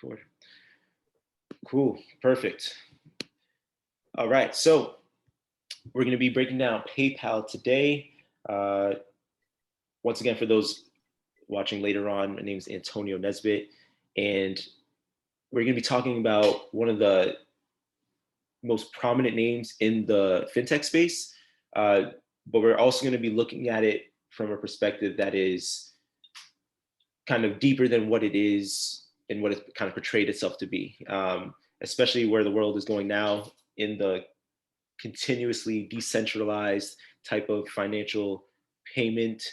Record. Cool. Perfect. All right. So we're going to be breaking down PayPal today. Once again, for those watching later on, my name is Antonio Nesbitt, and we're going to be talking about one of the most prominent names in the fintech space. But we're also going to be looking at it from a perspective that is kind of deeper than what it is and what it kind of portrayed itself to be, especially where the world is going now in the continuously decentralized type of financial payment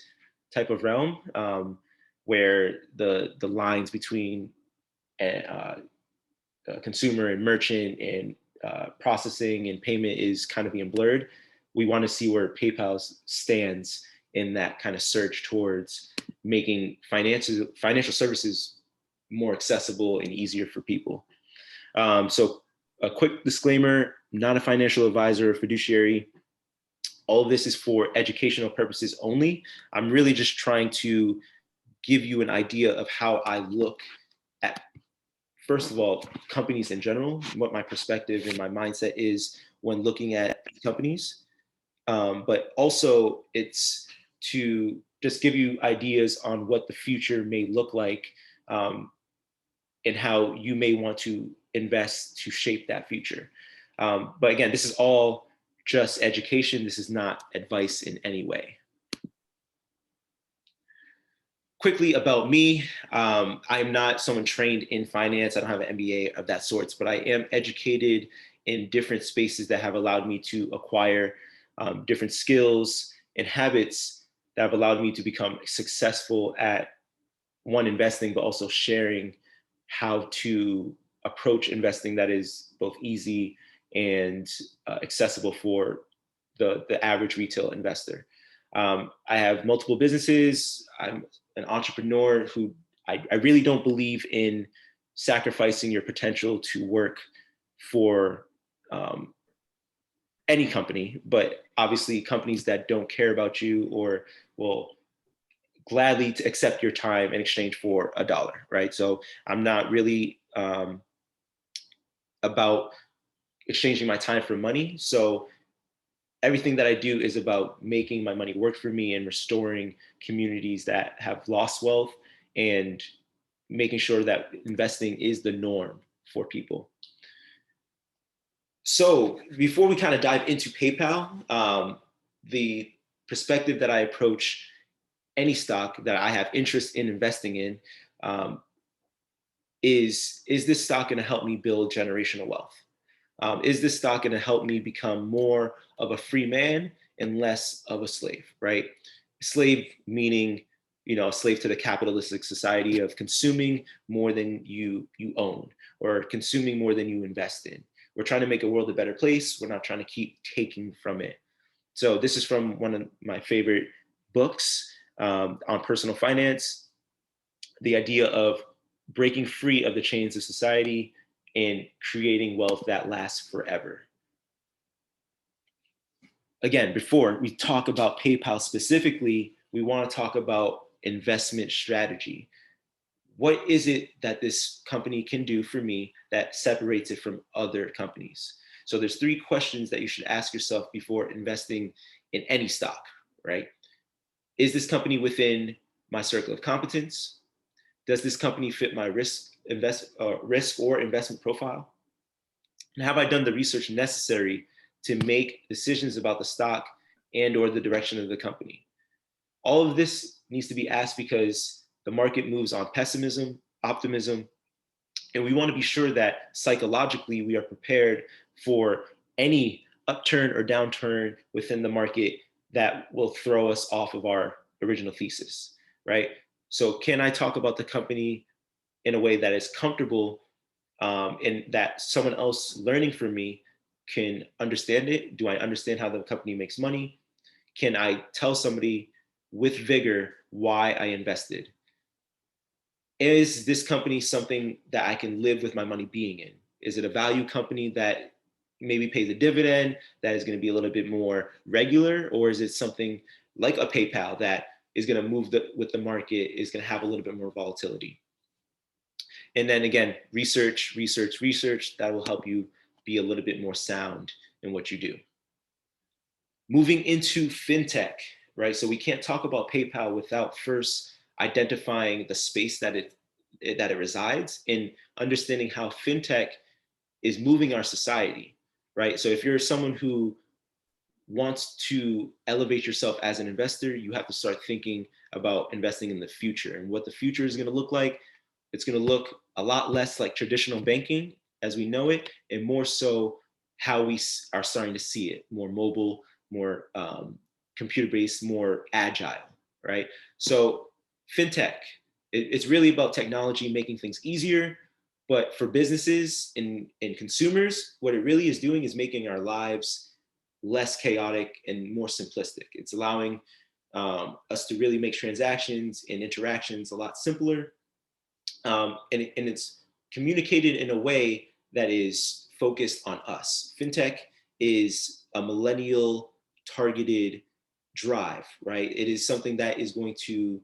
type of realm, where the lines between consumer and merchant and processing and payment is kind of being blurred. We want to see where PayPal stands in that kind of surge towards making financial services more accessible and easier for people. So a quick disclaimer, not a financial advisor or fiduciary. All of this is for educational purposes only. I'm really just trying to give you an idea of how I look at, first of all, companies in general, what my perspective and my mindset is when looking at companies. But also it's to just give you ideas on what the future may look like, and how you may want to invest to shape that future. But again, this is all just education. This is not advice in any way. Quickly about me, I'm not someone trained in finance. I don't have an MBA of that sorts, but I am educated in different spaces that have allowed me to acquire different skills and habits that have allowed me to become successful at, one, investing, but also sharing how to approach investing that is both easy and accessible for the average retail investor. I have multiple businesses. I'm an entrepreneur who I really don't believe in sacrificing your potential to work for any company, but obviously companies that don't care about you or will gladly to accept your time in exchange for a dollar, right? So I'm not really about exchanging my time for money. So everything that I do is about making my money work for me and restoring communities that have lost wealth and making sure that investing is the norm for people. So before we kind of dive into PayPal, the perspective that I approach any stock that I have interest in investing in, is this stock going to help me build generational wealth? Is this stock going to help me become more of a free man and less of a slave, right? Slave meaning, a slave to the capitalistic society of consuming more than you own or consuming more than you invest in. We're trying to make a world a better place. We're not trying to keep taking from it. So this is from one of my favorite books on personal finance, the idea of breaking free of the chains of society and creating wealth that lasts forever. Again, before we talk about PayPal specifically, we want to talk about investment strategy. What is it that this company can do for me that separates it from other companies? So there's 3 questions that you should ask yourself before investing in any stock, right? Is this company within my circle of competence? Does this company fit my risk or investment profile? And have I done the research necessary to make decisions about the stock and or the direction of the company? All of this needs to be asked because the market moves on pessimism, optimism, and we want to be sure that psychologically we are prepared for any upturn or downturn within the market that will throw us off of our original thesis, right? So can I talk about the company in a way that is comfortable, and that someone else learning from me can understand it? Do I understand how the company makes money? Can I tell somebody with vigor why I invested? Is this company something that I can live with my money being in? Is it a value company that maybe pays a dividend that is going to be a little bit more regular? Or is it something like a PayPal that is going to move with the market, is going to have a little bit more volatility? And then again, research, research, research, that will help you be a little bit more sound in what you do. Moving into fintech, right? So we can't talk about PayPal without first identifying the space that it resides and understanding how fintech is moving our society, right? So if you're someone who wants to elevate yourself as an investor, you have to start thinking about investing in the future and what the future is going to look like. It's going to look a lot less like traditional banking as we know it, and more so how we are starting to see it, more mobile, more computer-based, more agile, right? So fintech, it's really about technology making things easier, but for businesses and consumers, what it really is doing is making our lives less chaotic and more simplistic. It's allowing us to really make transactions and interactions a lot simpler. And it's communicated in a way that is focused on us. Fintech is a millennial targeted drive, right? It is something that is going to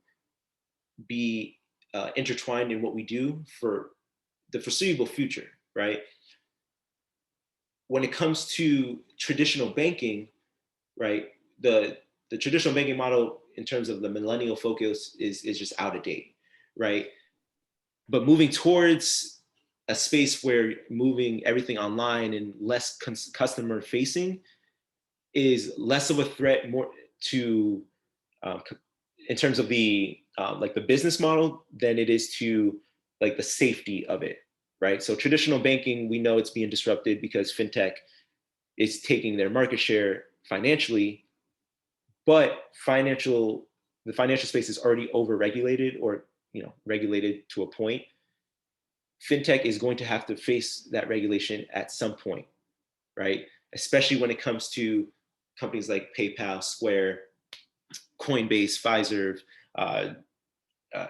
be intertwined in what we do for the foreseeable future, right? When it comes to traditional banking, right, the traditional banking model in terms of the millennial focus is just out of date, right? But moving towards a space where moving everything online and less customer facing is less of a threat, more to in terms of the like the business model than it is to like the safety of it, right? So traditional banking, we know it's being disrupted because fintech is taking their market share financially, but the financial space is already over-regulated or regulated to a point. Fintech is going to have to face that regulation at some point, right? Especially when it comes to companies like PayPal, Square, Coinbase, Fiserv, uh, uh,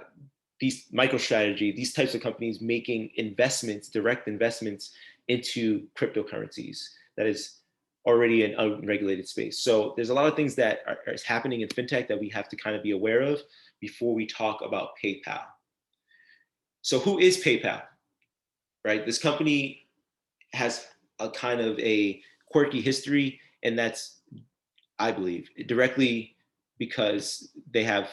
these MicroStrategy, these types of companies making investments, direct investments into cryptocurrencies. That is already an unregulated space. So there's a lot of things that are happening in fintech that we have to kind of be aware of before we talk about PayPal. So who is PayPal, right? This company has a kind of a quirky history, and that's, I believe, directly because they have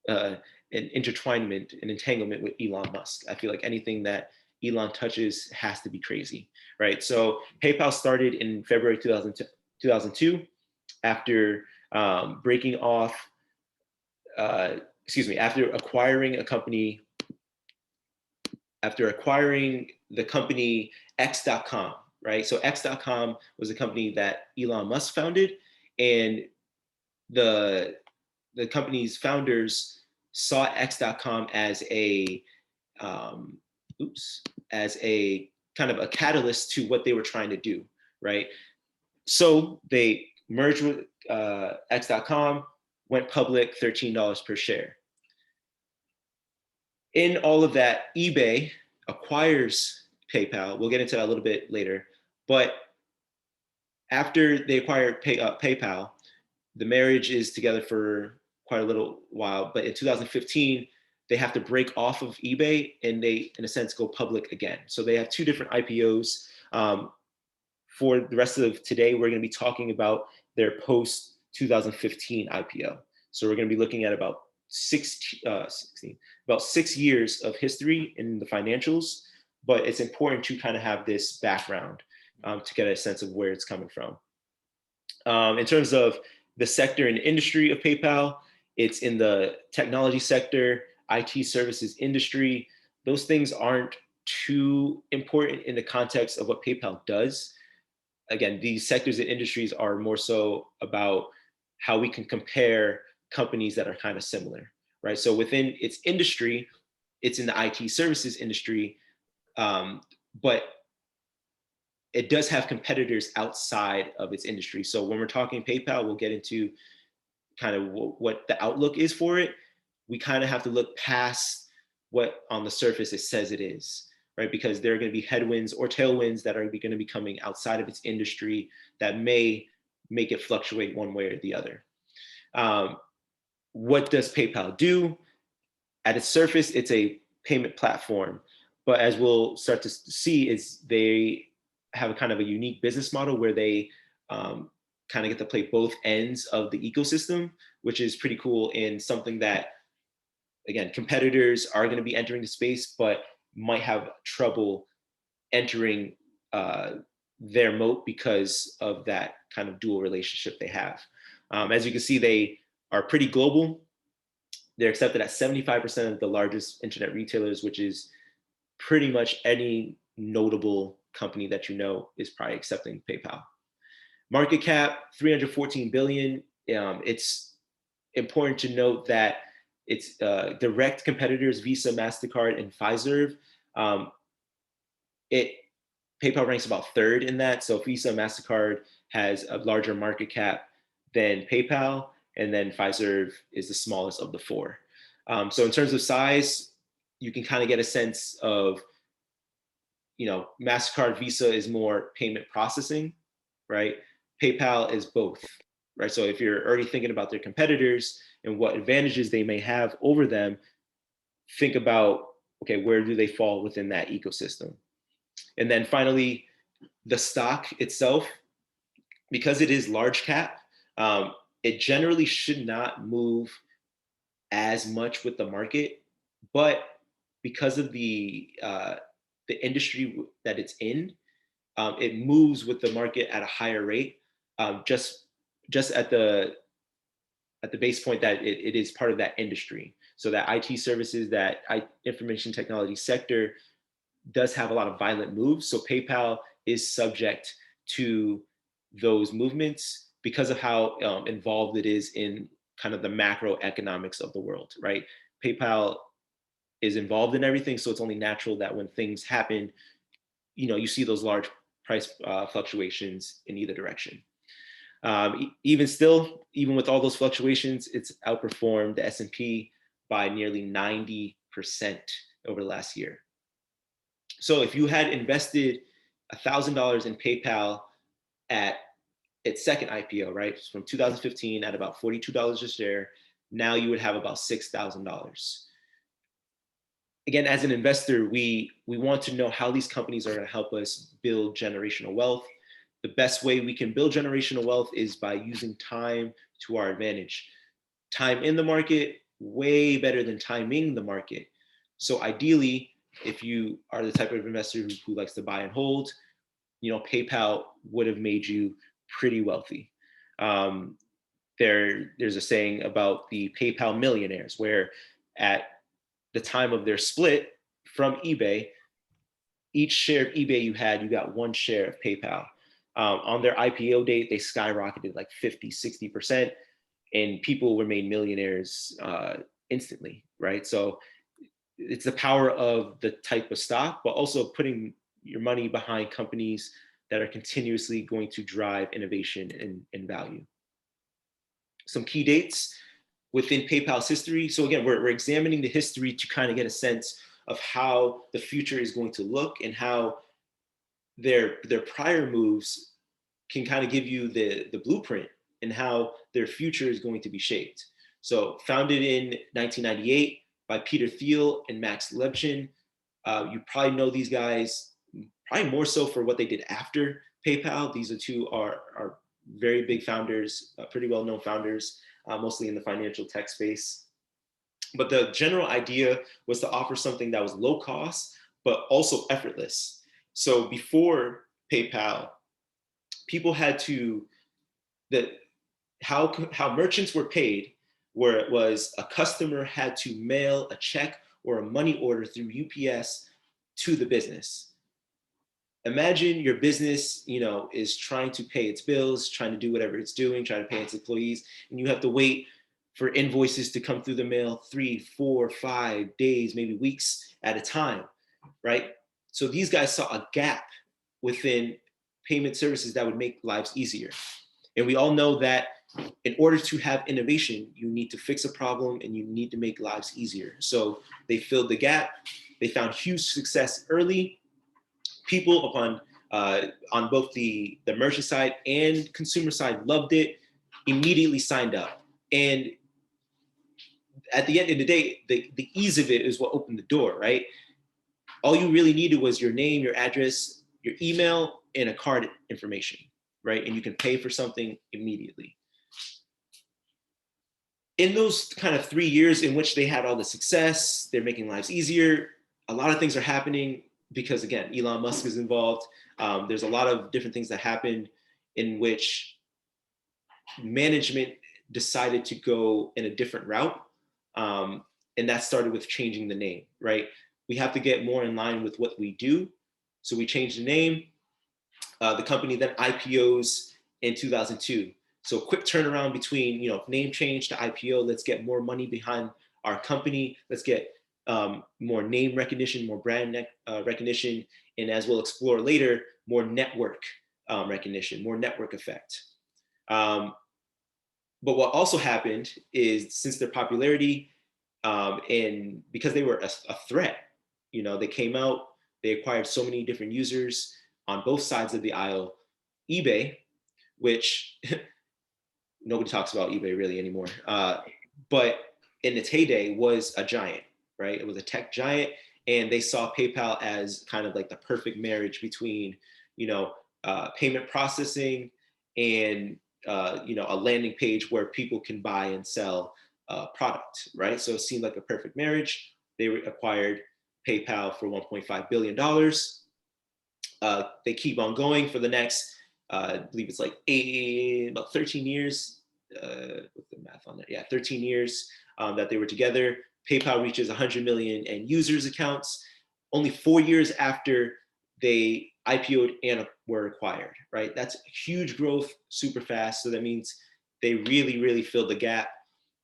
an intertwinement, an entanglement with Elon Musk. I feel like anything that Elon touches has to be crazy, right? So PayPal started in February 2002 after breaking off, after acquiring a company, after acquiring the company X.com, right? So X.com was a company that Elon Musk founded, and the company's founders saw X.com as a as a kind of a catalyst to what they were trying to do, right? So they merged with X.com, went public, $13 per share. In all of that, eBay acquires PayPal. We'll get into that a little bit later. But after they acquire PayPal, the marriage is together for quite a little while. But in 2015, they have to break off of eBay and they, in a sense, go public again. So they have two different IPOs. For the rest of today, we're going to be talking about their post 2015 IPO. So we're going to be looking at about 6 years of history in the financials, but it's important to kind of have this background to get a sense of where it's coming from. In terms of the sector and industry of PayPal, it's in the technology sector, IT services industry. Those things aren't too important in the context of what PayPal does. Again, these sectors and industries are more so about how we can compare companies that are kind of similar, right? So within its industry, it's in the IT services industry, but it does have competitors outside of its industry. So when we're talking PayPal, we'll get into kind of what the outlook is for it. We kind of have to look past what on the surface it says it is, right? Because there are going to be headwinds or tailwinds that are going to be coming outside of its industry that may make it fluctuate one way or the other. What does PayPal do? At its surface, it's a payment platform, But as we'll start to see, is they have a kind of a unique business model where they kind of get to play both ends of the ecosystem, which is pretty cool, and something that, again, competitors are going to be entering the space, but might have trouble entering their moat because of that kind of dual relationship they have. As you can see, they are pretty global. They're accepted at 75% of the largest internet retailers, which is pretty much any notable company that you know is probably accepting PayPal. Market cap, 314 billion. It's important to note that it's direct competitors, Visa, MasterCard, and Fiserv. PayPal ranks about third in that. So Visa, MasterCard has a larger market cap than PayPal, and then Fiserv is the smallest of the four. So in terms of size, you can kind of get a sense of, MasterCard, Visa is more payment processing, right? PayPal is both, right? So if you're already thinking about their competitors and what advantages they may have over them, think about, okay, where do they fall within that ecosystem? And then finally, the stock itself, because it is large cap, it generally should not move as much with the market, but because of the industry that it's in, it moves with the market at a higher rate, just at the base point that it is part of that industry. So that IT services, that information technology sector does have a lot of violent moves. So PayPal is subject to those movements because of how involved it is in kind of the macroeconomics of the world, right? PayPal is involved in everything, so it's only natural that when things happen, you see those large price fluctuations in either direction. Even with all those fluctuations, it's outperformed the S&P by nearly 90% over the last year. So if you had invested $1,000 in PayPal at its second IPO, right, from 2015 at about $42 a share, now you would have about $6,000. Again, as an investor, we want to know how these companies are going to help us build generational wealth. The best way we can build generational wealth is by using time to our advantage. Time in the market, way better than timing the market. So ideally, if you are the type of investor who likes to buy and hold, PayPal would have made you pretty wealthy. There's a saying about the PayPal millionaires, where at the time of their split from eBay, each share of eBay you got one share of PayPal. On their IPO date, they skyrocketed like 50, 60%, and people were made millionaires instantly, right? So it's the power of the type of stock, but also putting your money behind companies that are continuously going to drive innovation and value. Some key dates within PayPal's history. So again, we're examining the history to kind of get a sense of how the future is going to look, and how their prior moves can kind of give you the blueprint and how their future is going to be shaped. So founded in 1998 by Peter Thiel and Max Levchin. You probably know these guys, probably more so for what they did after PayPal. These two are very big founders, pretty well-known founders, mostly in the financial tech space. But the general idea was to offer something that was low cost, but also effortless. So before PayPal, people had to, how merchants were paid, where it was a customer had to mail a check or a money order through UPS to the business. Imagine your business, is trying to pay its bills, trying to do whatever it's doing, trying to pay its employees, and you have to wait for invoices to come through the mail 3, 4, 5 days, maybe weeks at a time, right? So these guys saw a gap within payment services that would make lives easier. And we all know that in order to have innovation, you need to fix a problem and you need to make lives easier. So they filled the gap. They found huge success early. People on both the merchant side and consumer side loved it, immediately signed up. And at the end of the day, the ease of it is what opened the door, right? all you really needed was your name, your address, your email, and a card information, right? And you can pay for something immediately. In those kind of 3 years in which they had all the success, they're making lives easier. A lot of things are happening because, again, Elon Musk is involved. There's a lot of different things that happened in which management decided to go in a different route. And that started with changing the name, right? We have to get more in line with what we do. So we changed the name. The company then IPOs in 2002. So quick turnaround between, name change to IPO. Let's get more money behind our company. Let's get more name recognition, more brand recognition, and as we'll explore later, more network recognition, more network effect. But what also happened is, since their popularity and because they were a threat, they came out, they acquired so many different users on both sides of the aisle. eBay, which nobody talks about eBay really anymore, but in its heyday was a giant, right? It was a tech giant, and they saw PayPal as kind of like the perfect marriage between, payment processing and a landing page where people can buy and sell product, right? So it seemed like a perfect marriage. They acquired PayPal for $1.5 billion. They keep on going for the next, I believe it's like about 13 years. What's the math on that? Yeah, 13 years that they were together. PayPal reaches 100 million end users accounts only 4 years after they IPO'd and were acquired, right? That's huge growth, super fast. So that means they really, really filled the gap.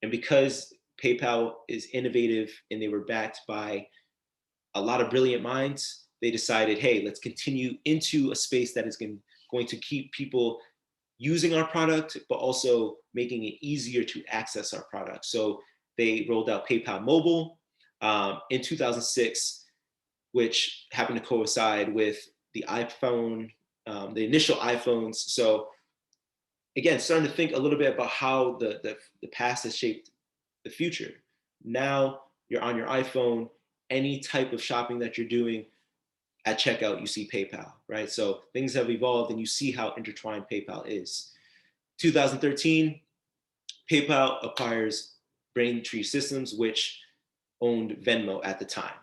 And because PayPal is innovative and they were backed by a lot of brilliant minds, they decided, hey, let's continue into a space that is going to keep people using our product, but also making it easier to access our product. So they rolled out PayPal Mobile in 2006, which happened to coincide with the iPhone, the initial iPhones. So again, starting to think a little bit about how the past has shaped the future. Now you're on your iPhone, any type of shopping that you're doing, at checkout, you see PayPal, right? So things have evolved and you see how intertwined PayPal is. 2013, PayPal acquires Braintree Systems, which owned Venmo at the time.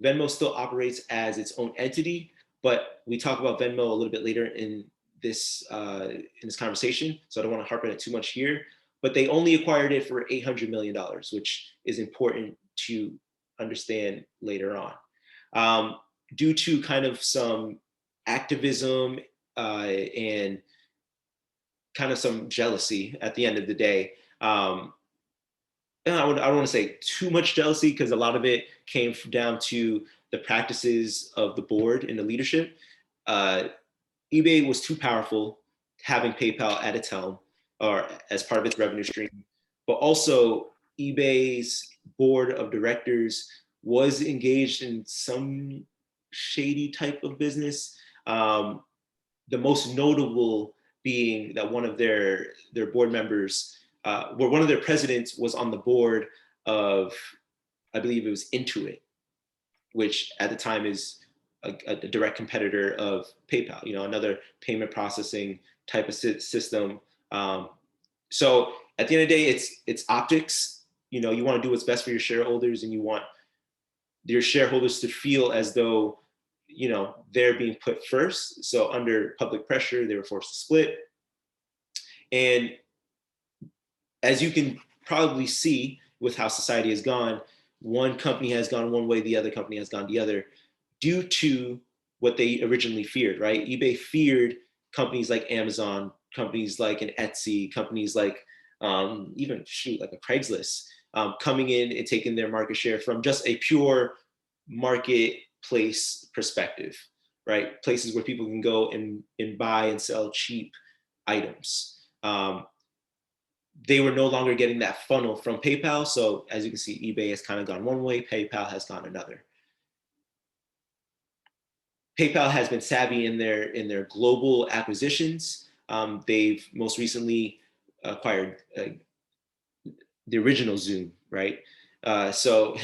Venmo still operates as its own entity, but we talk about Venmo a little bit later in this conversation, so I don't want to harp on it too much here. But they only acquired it for $800 million, which is important to understand later on. Due to kind of some activism and kind of some jealousy at the end of the day. I don't want to say too much jealousy, because a lot of it came down to the practices of the board and the leadership. eBay was too powerful, having PayPal at its helm or as part of its revenue stream. But also, eBay's board of directors was engaged in some shady type of business. The most notable being that one of their board members, where one of their presidents was on the board of, I believe it was Intuit, which at the time is a direct competitor of PayPal, another payment processing type of system. So at the end of the day, it's optics. You want to do what's best for your shareholders, and you want your shareholders to feel as though they're being put first. So under public pressure, they were forced to split. And as you can probably see with how society has gone, one company has gone one way, the other company has gone the other, due to what they originally feared, right? eBay feared companies like Amazon, companies like an Etsy, companies like even like a Craigslist, coming in and taking their market share from just a pure marketplace perspective, right? Places where people can go and buy and sell cheap items. They were no longer getting that funnel from PayPal. So as you can see, eBay has kind of gone one way, PayPal has gone another. PayPal has been savvy in their global acquisitions. They've most recently acquired the original Zoom, right? So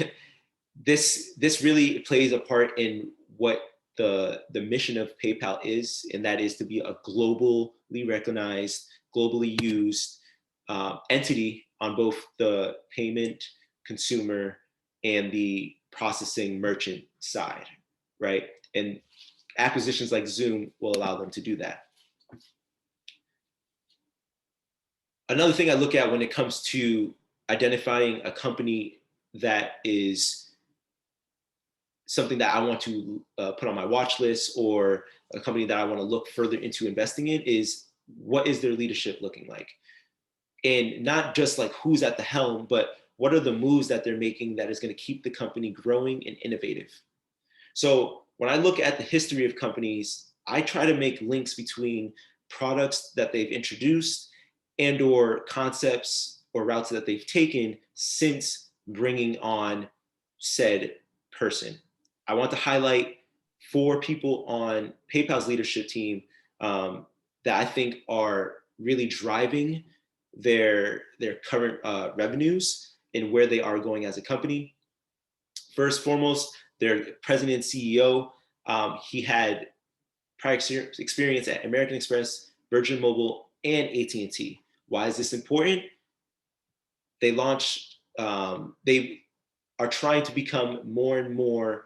this really plays a part in what the mission of PayPal is, and that is to be a globally recognized, globally used entity on both the payment, consumer, and the processing merchant side, right? And acquisitions like Zoom will allow them to do that. Another thing I look at when it comes to identifying a company that is something that I want to put on my watch list, or a company that I want to look further into investing in, is what is their leadership looking like? And not just like who's at the helm, but what are the moves that they're making that is going to keep the company growing and innovative? So when I look at the history of companies, I try to make links between products that they've introduced and or concepts or routes that they've taken since bringing on said person. I want to highlight 4 people on PayPal's leadership team that I think are really driving their current revenues and where they are going as a company. First, foremost, their president and CEO. He had prior experience at American Express, Virgin Mobile, and AT&T. Why is this important? They launched. They are trying to become more and more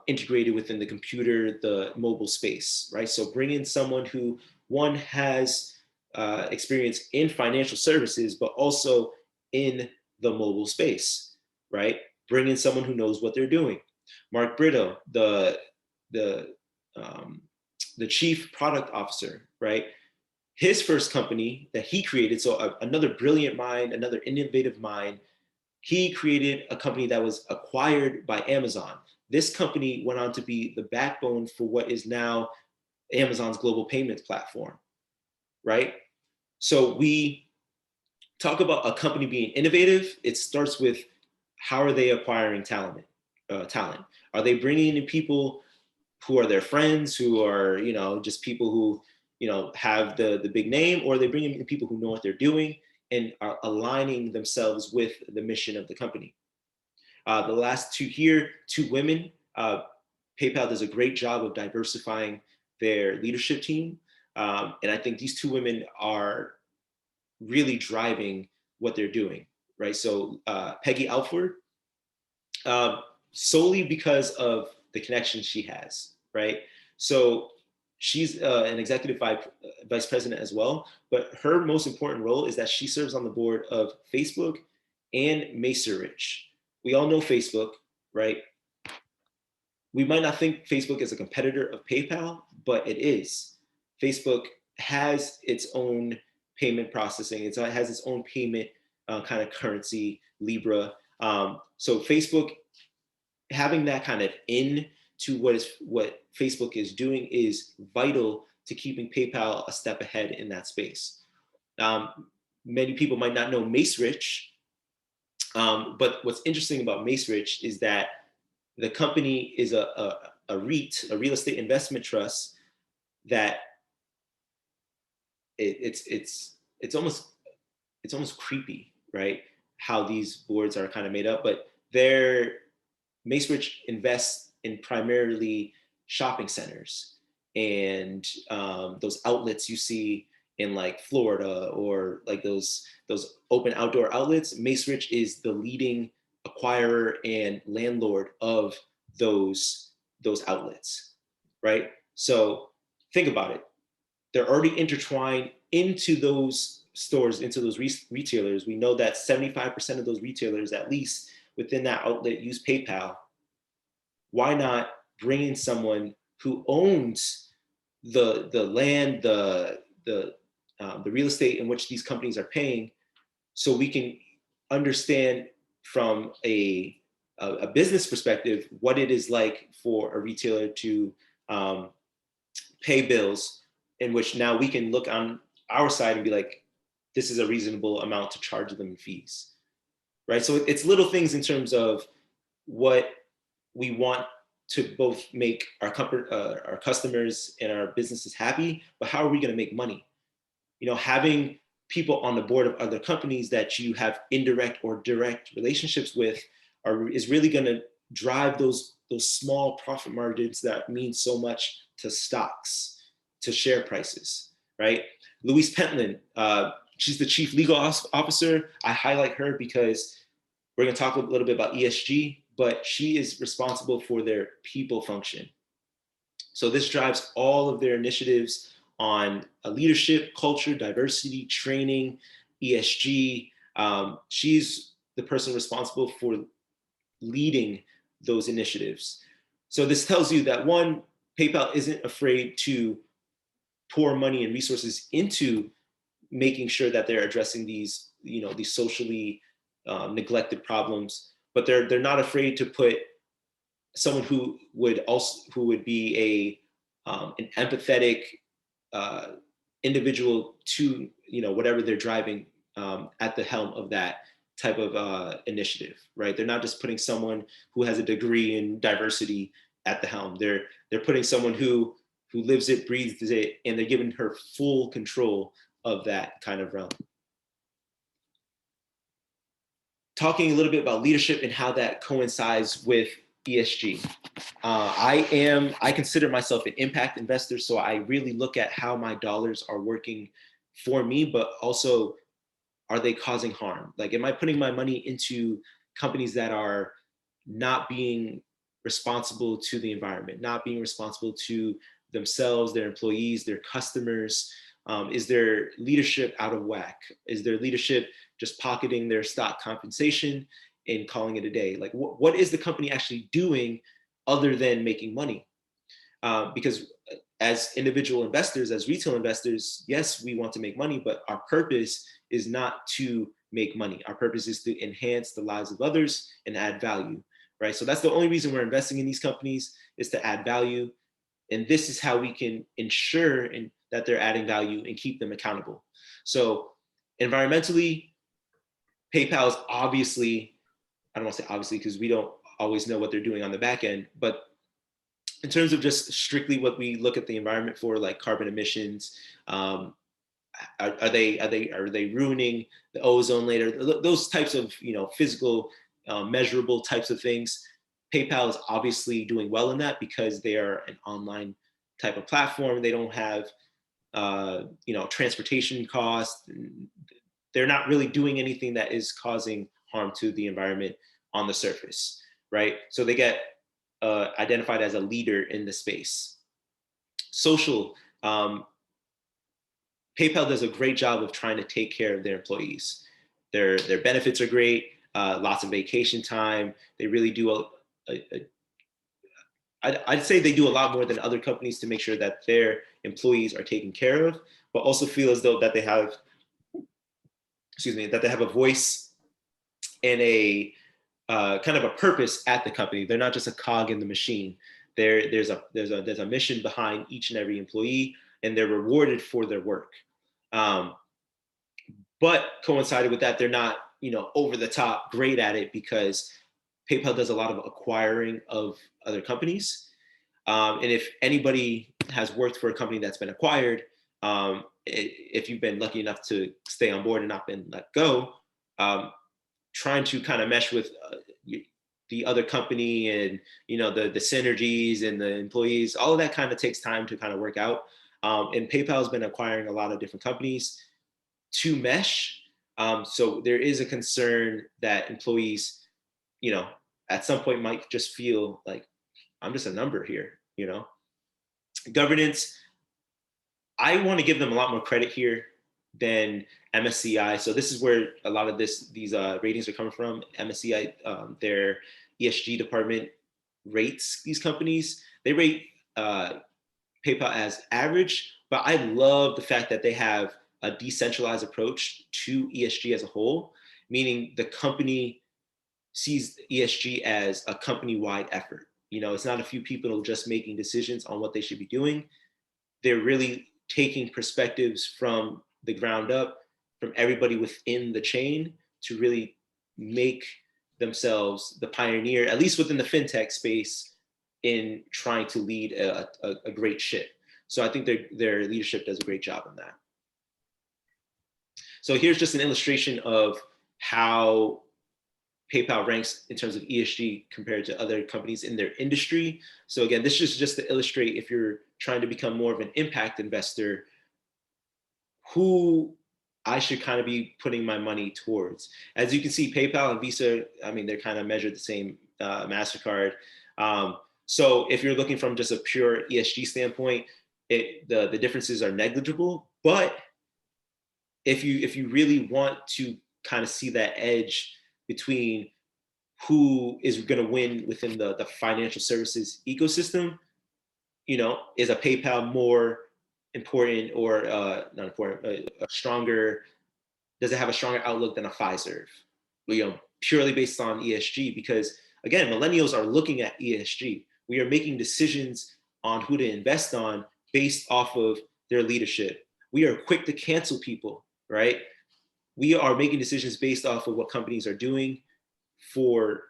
integrated within the computer, the mobile space, right? So bring in someone who, one, has experience in financial services, but also in the mobile space, right? Bring in someone who knows what they're doing. Mark Brito, the chief product officer, right? His first company that he created, so another brilliant mind, another innovative mind, he created a company that was acquired by Amazon. This company went on to be the backbone for what is now Amazon's global payments platform, right? So we talk about a company being innovative. It starts with, how are they acquiring talent? Are they bringing in people who are their friends, who are, just people who, have the big name, or are they bringing in people who know what they're doing and are aligning themselves with the mission of the company? The last two here, 2 women. PayPal does a great job of diversifying their leadership team. And I think these 2 women are really driving what they're doing, right? So Peggy Alford, solely because of the connections she has, right? So she's an executive vice president as well, but her most important role is that she serves on the board of Facebook and Macerich. We all know Facebook, right? We might not think Facebook is a competitor of PayPal, but it is. Facebook has its own payment processing. It has its own payment kind of currency, Libra. So Facebook having that kind of in to what Facebook is doing is vital to keeping PayPal a step ahead in that space. Many people might not know Macerich, but what's interesting about Macerich is that the company is a REIT, a real estate investment trust, that it's almost creepy, right? How these boards are kind of made up, but Macerich invests in primarily shopping centers and those outlets you see in like Florida, or like those open outdoor outlets. Macerich is the leading acquirer and landlord of those outlets, right? So think about it. They're already intertwined into those stores, into those retailers. We know that 75% of those retailers, at least within that outlet, use PayPal. Why not bring in someone who owns the land, the real estate in which these companies are paying, so we can understand from a business perspective what it is like for a retailer to pay bills, in which now we can look on our side and be like, this is a reasonable amount to charge them in fees, right? So it's little things in terms of what we want to both make our customers and our businesses happy, but how are we going to make money? Having people on the board of other companies that you have indirect or direct relationships with is really going to drive those small profit margins that mean so much to stocks, to share prices, right? Louise Pentland, she's the chief legal officer. I highlight her because we're going to talk a little bit about ESG, but she is responsible for their people function. So this drives all of their initiatives on leadership, culture, diversity, training, ESG. She's the person responsible for leading those initiatives. So this tells you that one, PayPal isn't afraid to pour money and resources into making sure that they're addressing these, these socially neglected problems, but they're not afraid to put someone who would be an empathetic individual to whatever they're driving at the helm of that type of initiative, right? They're not just putting someone who has a degree in diversity at the helm. They're putting someone who lives it, breathes it, and they're giving her full control of that kind of realm. Talking a little bit about leadership and how that coincides with ESG. I consider myself an impact investor, so I really look at how my dollars are working for me, but also, are they causing harm? Like, am I putting my money into companies that are not being responsible to the environment, not being responsible to themselves, their employees, their customers? Is their leadership out of whack? Is their leadership just pocketing their stock compensation and calling it a day? Like, what is the company actually doing other than making money? Because as individual investors, as retail investors, yes, we want to make money, but our purpose is not to make money. Our purpose is to enhance the lives of others and add value, right? So that's the only reason we're investing in these companies, is to add value. And this is how we can ensure that they're adding value and keep them accountable. So environmentally, PayPal is obviously, I don't want to say obviously because we don't always know what they're doing on the back end, but in terms of just strictly what we look at the environment for, like carbon emissions, are they ruining the ozone layer? Those types of physical, measurable types of things. PayPal is obviously doing well in that because they are an online type of platform. They don't have transportation costs. They're not really doing anything that is causing harm to the environment on the surface, right? So they get identified as a leader in the space. Social, PayPal does a great job of trying to take care of their employees. Their benefits are great, lots of vacation time. They really do I'd say they do a lot more than other companies to make sure that their employees are taken care of, but also feel as though that they have, that they have a voice and a kind of a purpose at the company. They're not just a cog in the machine. There's a mission behind each and every employee, and they're rewarded for their work. But coincided with that, they're not over the top great at it, because PayPal does a lot of acquiring of other companies. And if anybody has worked for a company that's been acquired, if you've been lucky enough to stay on board and not been let go, trying to kind of mesh with the other company and the synergies and the employees, all of that kind of takes time to kind of work out. And PayPal has been acquiring a lot of different companies to mesh. So there is a concern that employees, at some point might just feel like, I'm just a number here. Governance, I want to give them a lot more credit here than MSCI. So this is where a lot of these ratings are coming from. MSCI, their ESG department rates these companies. They rate PayPal as average, but I love the fact that they have a decentralized approach to ESG as a whole, meaning the company sees ESG as a company-wide effort. It's not a few people just making decisions on what they should be doing. They're really taking perspectives from the ground up, from everybody within the chain, to really make themselves the pioneer, at least within the fintech space, in trying to lead a great ship. So I think their leadership does a great job on that. So here's just an illustration of how PayPal ranks in terms of ESG compared to other companies in their industry. So again, this is just to illustrate, if you're trying to become more of an impact investor, who I should kind of be putting my money towards. As you can see, PayPal and Visa, I mean, they're kind of measured the same, MasterCard. So if you're looking from just a pure ESG standpoint, the differences are negligible. But if you really want to kind of see that edge between who is going to win within the financial services ecosystem, is a PayPal more important, or not important, a stronger, does it have a stronger outlook than a Fiserv? Purely based on ESG, because again, millennials are looking at ESG. We are making decisions on who to invest on based off of their leadership. We are quick to cancel people, right? We are making decisions based off of what companies are doing for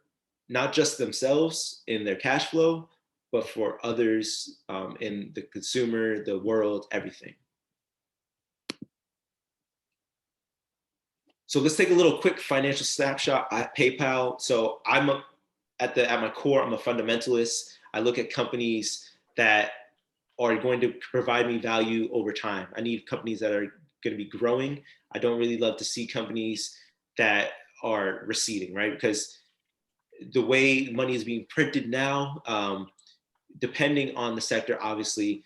not just themselves in their cash flow, but for others, in the consumer, the world, everything. So let's take a little quick financial snapshot at PayPal. So at my core, I'm a fundamentalist. I look at companies that are going to provide me value over time. I need companies that are going to be growing. I don't really love to see companies that are receding, right? Because the way money is being printed now, depending on the sector, obviously,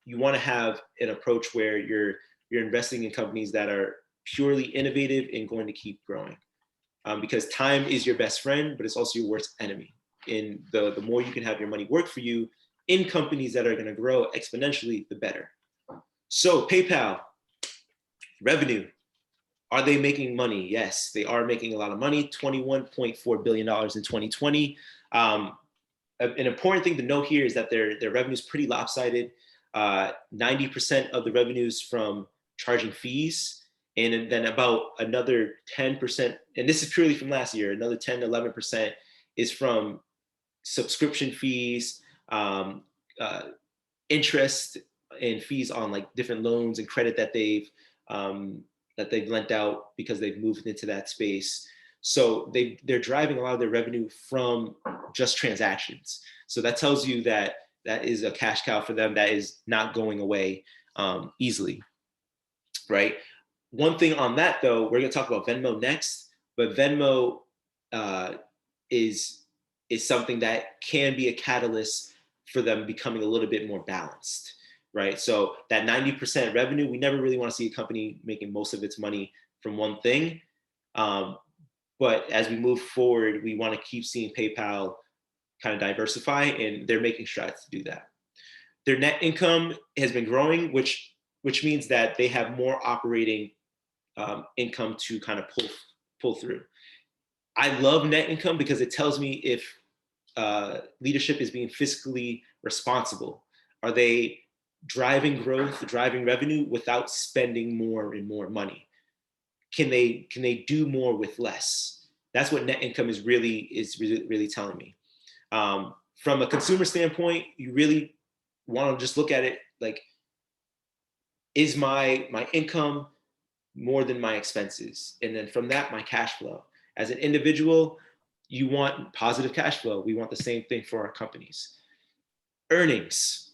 you want to have an approach where you're investing in companies that are purely innovative and going to keep growing, because time is your best friend, but it's also your worst enemy. And the more you can have your money work for you in companies that are going to grow exponentially, the better. So PayPal, revenue. Are they making money? Yes, they are making a lot of money, $21.4 billion in 2020. An important thing to note here is that their revenue is pretty lopsided. 90% of the revenues from charging fees, and then about another 10%, and this is purely from last year, another 10 to 11% is from subscription fees, interest and fees on like different loans and credit that they've lent out because they've moved into that space. So they're driving a lot of their revenue from just transactions. So that tells you that is a cash cow for them that is not going away easily, right? One thing on that though, we're going to talk about Venmo next, but Venmo is something that can be a catalyst for them becoming a little bit more balanced, right? So that 90% revenue, we never really want to see a company making most of its money from one thing. But as we move forward, we want to keep seeing PayPal kind of diversify, and they're making strides to do that. Their net income has been growing, which means that they have more operating income to kind of pull through. I love net income because it tells me if leadership is being fiscally responsible. Are they driving growth, driving revenue without spending more and more money? Can they do more with less? That's what net income is really telling me. From a consumer standpoint, you really want to just look at it like, is my income more than my expenses? And then from that, my cash flow. As an individual, you want positive cash flow. We want the same thing for our companies. Earnings.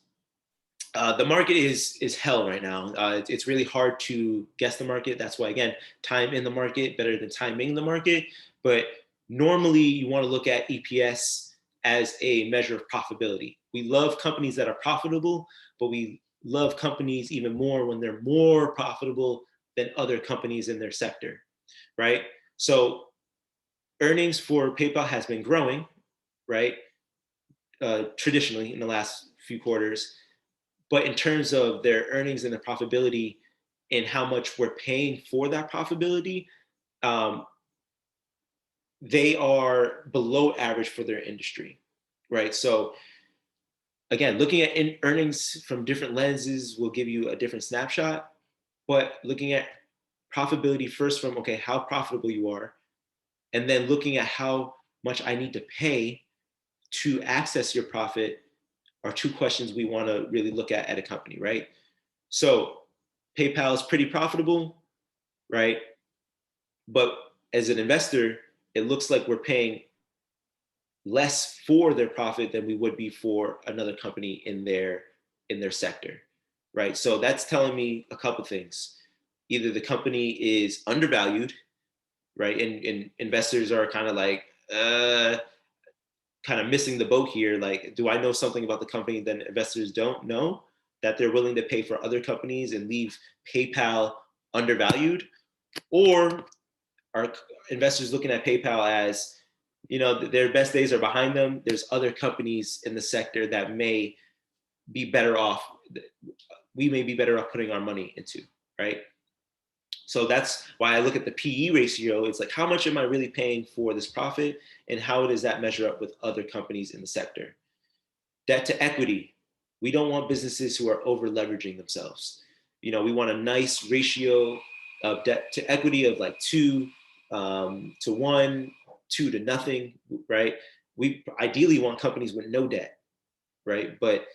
The market is hell right now. It's really hard to guess the market. That's why, again, time in the market better than timing the market. But normally you want to look at EPS as a measure of profitability. We love companies that are profitable, but we love companies even more when they're more profitable than other companies in their sector, right? So earnings for PayPal has been growing, right? Traditionally in the last few quarters. But in terms of their earnings and their profitability and how much we're paying for that profitability, they are below average for their industry, right? So again, looking at earnings from different lenses will give you a different snapshot, but looking at profitability first from, okay, how profitable you are, and then looking at how much I need to pay to access your profit are two questions we want to really look at a company, right? So PayPal is pretty profitable, right? But as an investor, it looks like we're paying less for their profit than we would be for another company in their sector, right? So that's telling me a couple things. Either the company is undervalued, right? And investors are kind of like, kind of missing the boat here. Like, do I know something about the company that investors don't know, that they're willing to pay for other companies and leave PayPal undervalued? Or are investors looking at PayPal as, their best days are behind them? There's other companies in the sector that may be better off, we may be better off putting our money into, right? So that's why I look at the PE ratio. It's like, how much am I really paying for this profit, and how does that measure up with other companies in the sector? Debt to equity. We don't want businesses who are over leveraging themselves. We want a nice ratio of debt to equity of like 2 to 1, 2 to nothing, right? We ideally want companies with no debt, right? But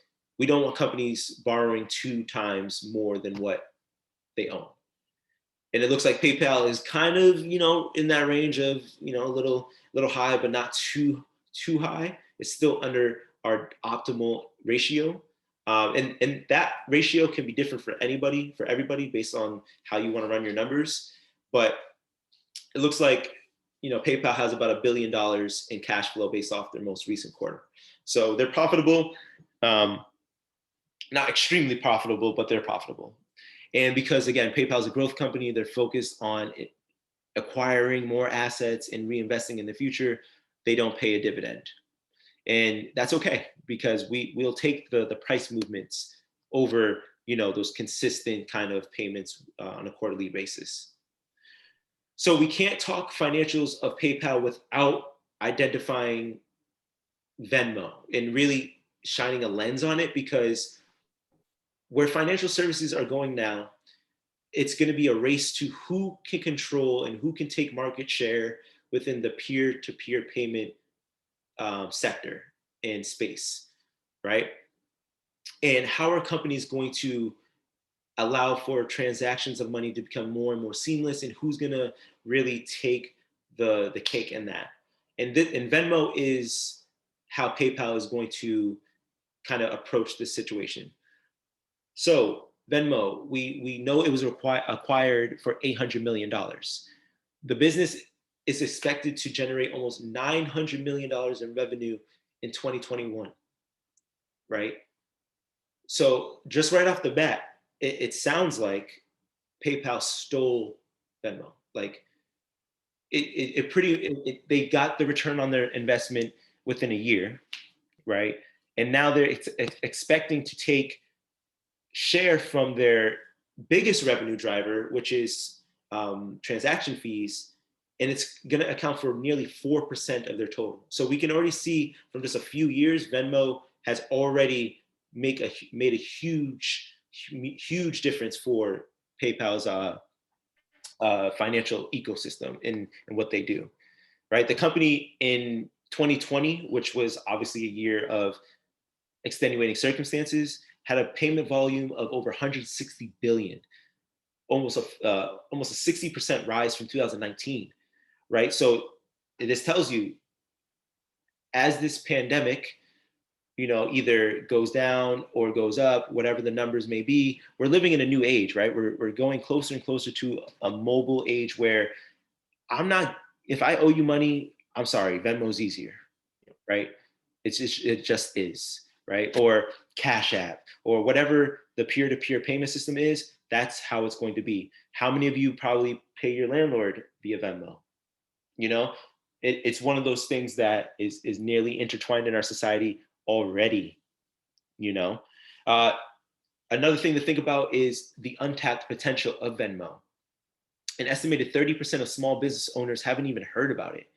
we don't want companies borrowing 2 times more than what they own. And it looks like PayPal is kind of, in that range of, a little high, but not too high. It's still under our optimal ratio. And that ratio can be different for everybody based on how you want to run your numbers. But it looks like, PayPal has about $1 billion in cash flow based off their most recent quarter. So they're profitable, not extremely profitable, but they're profitable. And because, again, PayPal is a growth company, they're focused on acquiring more assets and reinvesting in the future. They don't pay a dividend. And that's okay, because we'll take the price movements over, those consistent kind of payments on a quarterly basis. So we can't talk financials of PayPal without identifying Venmo and really shining a lens on it, because where financial services are going now, it's going to be a race to who can control and who can take market share within the peer-to-peer payment sector and space, right? And how are companies going to allow for transactions of money to become more and more seamless, and who's going to really take the cake in that? And Venmo is how PayPal is going to kind of approach this situation. So Venmo, we know it was acquired for $800 million. The business is expected to generate almost $900 million in revenue in 2021, right? So just right off the bat, it sounds like PayPal stole Venmo. Like they got the return on their investment within a year, right? And now they're expecting to take share from their biggest revenue driver, which is transaction fees, and it's going to account for nearly 4% of their total. So we can already see from just a few years, Venmo has already made a huge difference for PayPal's financial ecosystem in what they do, right? The company in 2020, which was obviously a year of extenuating circumstances, had a payment volume of over 160 billion, almost a 60% rise from 2019, right? So this tells you, as this pandemic, either goes down or goes up, whatever the numbers may be, we're living in a new age, right? We're going closer and closer to a mobile age where if I owe you money, I'm sorry, Venmo's easier, right? It just is, right? Or Cash App, or whatever the peer-to-peer payment system is, that's how it's going to be. How many of you probably pay your landlord via Venmo? It's one of those things that is nearly intertwined in our society already. Another thing to think about is the untapped potential of Venmo. An estimated 30% of small business owners haven't even heard about it.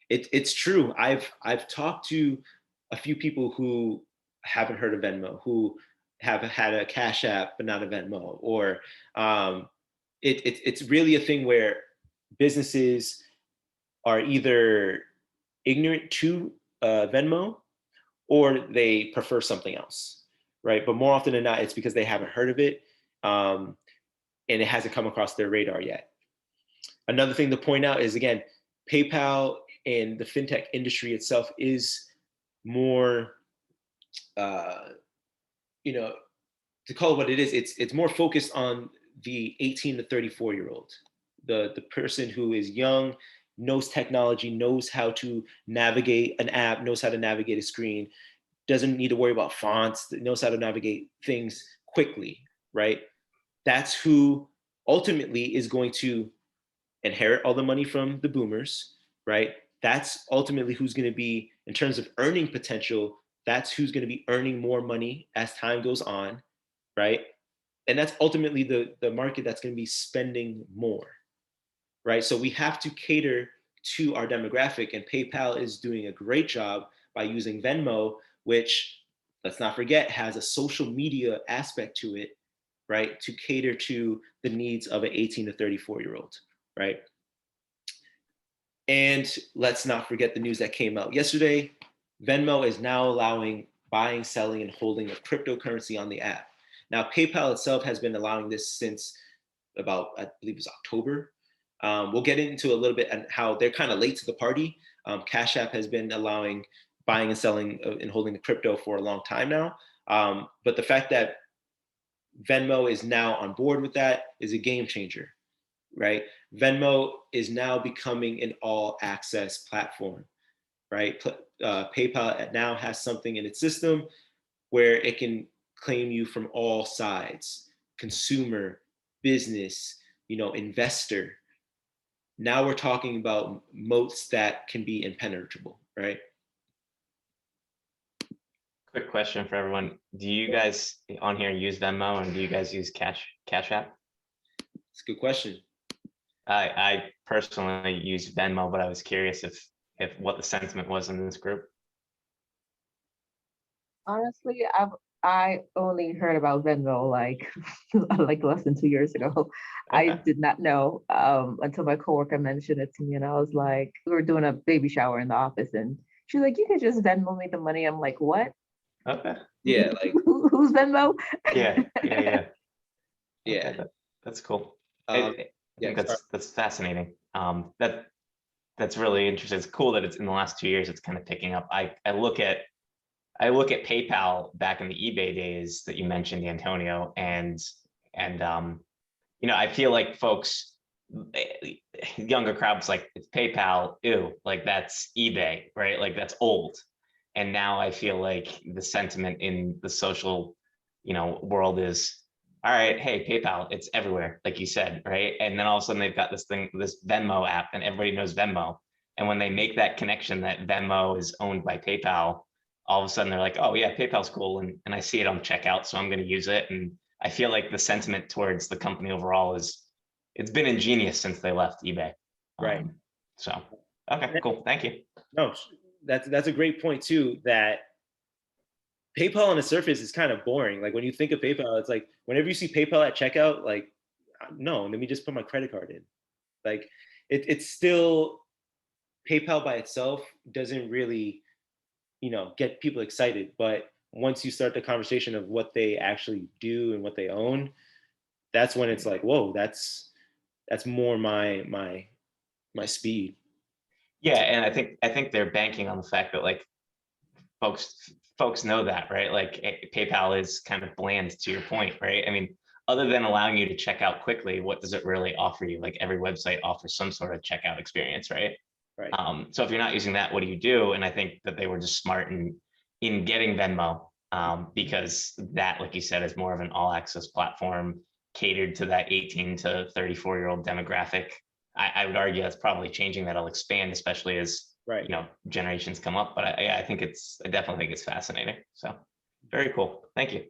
It's true. I've talked to a few people who haven't heard of Venmo, who have had a Cash App but not a Venmo, or it's really a thing where businesses are either ignorant to Venmo, or they prefer something else, right? But more often than not, it's because they haven't heard of it, and it hasn't come across their radar yet. Another thing to point out is, again, PayPal and the fintech industry itself is more, you know, to call it what it is, it's more focused on the 18 to 34-year-old, the person who is young, knows technology, knows how to navigate an app, knows how to navigate a screen, doesn't need to worry about fonts, knows how to navigate things quickly, right? That's who ultimately is going to inherit all the money from the boomers, right? That's ultimately who's going to be, in terms of earning potential, that's who's going to be earning more money as time goes on, right? And that's ultimately the market that's going to be spending more, right? So we have to cater to our demographic, and PayPal is doing a great job by using Venmo, which, let's not forget, has a social media aspect to it, right? To cater to the needs of an 18 to 34-year-old, right? And let's not forget the news that came out yesterday. Venmo is now allowing buying, selling, and holding of cryptocurrency on the app. Now, PayPal itself has been allowing this since about, I believe it was October. We'll get into a little bit on how they're kind of late to the party. Cash App has been allowing buying and selling and holding the crypto for a long time now. But the fact that Venmo is now on board with that is a game changer, right? Venmo is now becoming an all access platform, right? PayPal now has something in its system where it can claim you from all sides: consumer, business, investor. Now we're talking about moats that can be impenetrable, right? Quick question for everyone. Do you guys on here use Venmo, and do you guys use Cash App? It's a good question. I personally use Venmo, but I was curious if what the sentiment was in this group. Honestly, I only heard about Venmo like like less than 2 years ago. I Okay. did not know until my coworker mentioned it to me, and I was like, we were doing a baby shower in the office, and she's like, "You can just Venmo me the money." I'm like, "What? Okay. Yeah, like Who's Venmo?" Yeah. yeah. Okay, that's cool. Um, I yeah, think sorry. that's fascinating. That's really interesting. It's cool that it's in the last 2 years it's kind of picking up. I look at PayPal back in the eBay days that you mentioned, Antonio, and I feel like folks, younger crowds, like, it's PayPal, ew, like that's eBay, right? Like that's old. And now I feel like the sentiment in the social, world is, all right, hey, PayPal, it's everywhere, like you said, right? And then all of a sudden they've got this Venmo app, and everybody knows Venmo. And when they make that connection that Venmo is owned by PayPal, all of a sudden they're like, oh yeah, PayPal's cool. And I see it on checkout, so I'm going to use it. And I feel like the sentiment towards the company overall it's been ingenious since they left eBay. Right. So, okay, cool. Thank you. No, that's a great point too, that PayPal on the surface is kind of boring. Like when you think of PayPal, it's like whenever you see PayPal at checkout, like, no, let me just put my credit card in. Like it's still, PayPal by itself doesn't really, get people excited. But once you start the conversation of what they actually do and what they own, that's when it's like, whoa, that's more my speed. Yeah, and I think they're banking on the fact that, like, folks know that, right? Like, PayPal is kind of bland, to your point, right? I mean, other than allowing you to check out quickly, what does it really offer you? Like, every website offers some sort of checkout experience, right? Right. So if you're not using that, what do you do? And I think that they were just smart in getting Venmo, because that, like you said, is more of an all access platform catered to that 18 to 34-year-old demographic. I would argue that's probably changing. That'll expand, especially as Right. generations come up. But I definitely think it's fascinating. So very cool. Thank you.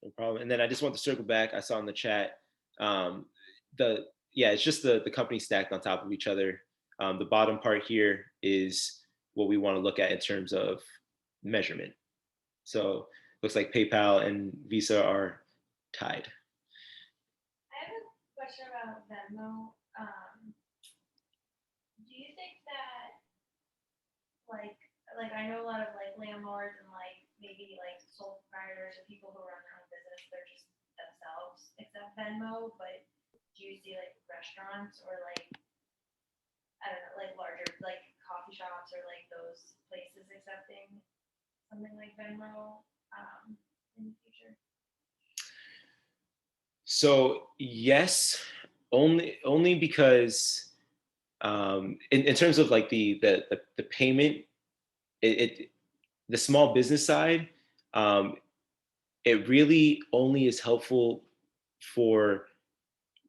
No problem. And then I just want to circle back. I saw in the chat, it's just the company stacked on top of each other. The bottom part here is what we want to look at in terms of measurement. So looks like PayPal and Visa are tied. I have a question about Venmo. Do you think that, like I know a lot of like landlords and like maybe like sole proprietors or people who run their own business, they're just themselves accept Venmo, but do you see like restaurants or like, I don't know, like larger like coffee shops or like those places accepting something like Venmo in the future? So yes, only because in terms of like the payment, it the small business side, um, it really only is helpful for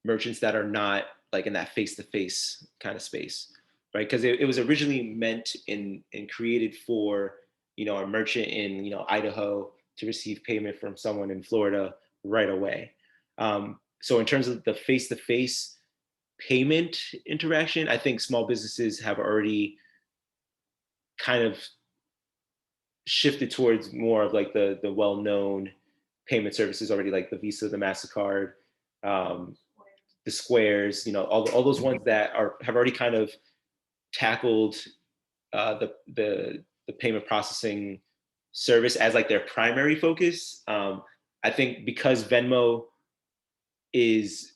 merchants that are not like in that face-to-face kind of space, right? Because it was originally meant and created for, a merchant in, Idaho to receive payment from someone in Florida right away. So in terms of the face-to-face payment interaction, I think small businesses have already kind of shifted towards more of like the well-known payment services already, like the Visa, the MasterCard, um, the Squares, all those ones that have already kind of tackled the payment processing service as like their primary focus. I think because Venmo is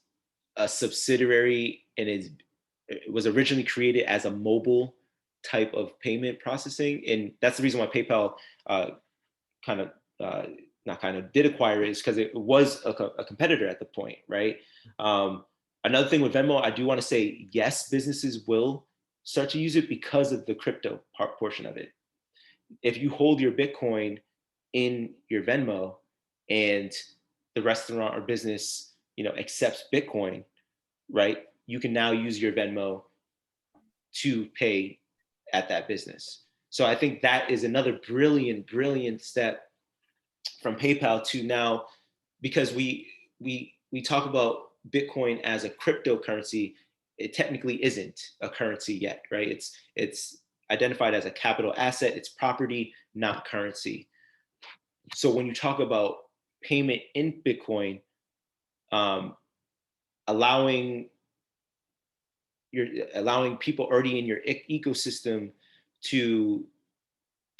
a subsidiary and it was originally created as a mobile type of payment processing, and that's the reason why PayPal kind of not kind of did acquire it, is because it was a competitor at the point, right? Another thing with Venmo, I do want to say, yes, businesses will start to use it because of the crypto portion of it. If you hold your Bitcoin in your Venmo and the restaurant or business, accepts Bitcoin, right? You can now use your Venmo to pay at that business. So I think that is another brilliant, brilliant step from PayPal to now, because we talk about Bitcoin as a cryptocurrency. It technically isn't a currency yet, right? It's identified as a capital asset. It's property, not currency. So when you talk about payment in Bitcoin, um, allowing allowing people already in your ecosystem to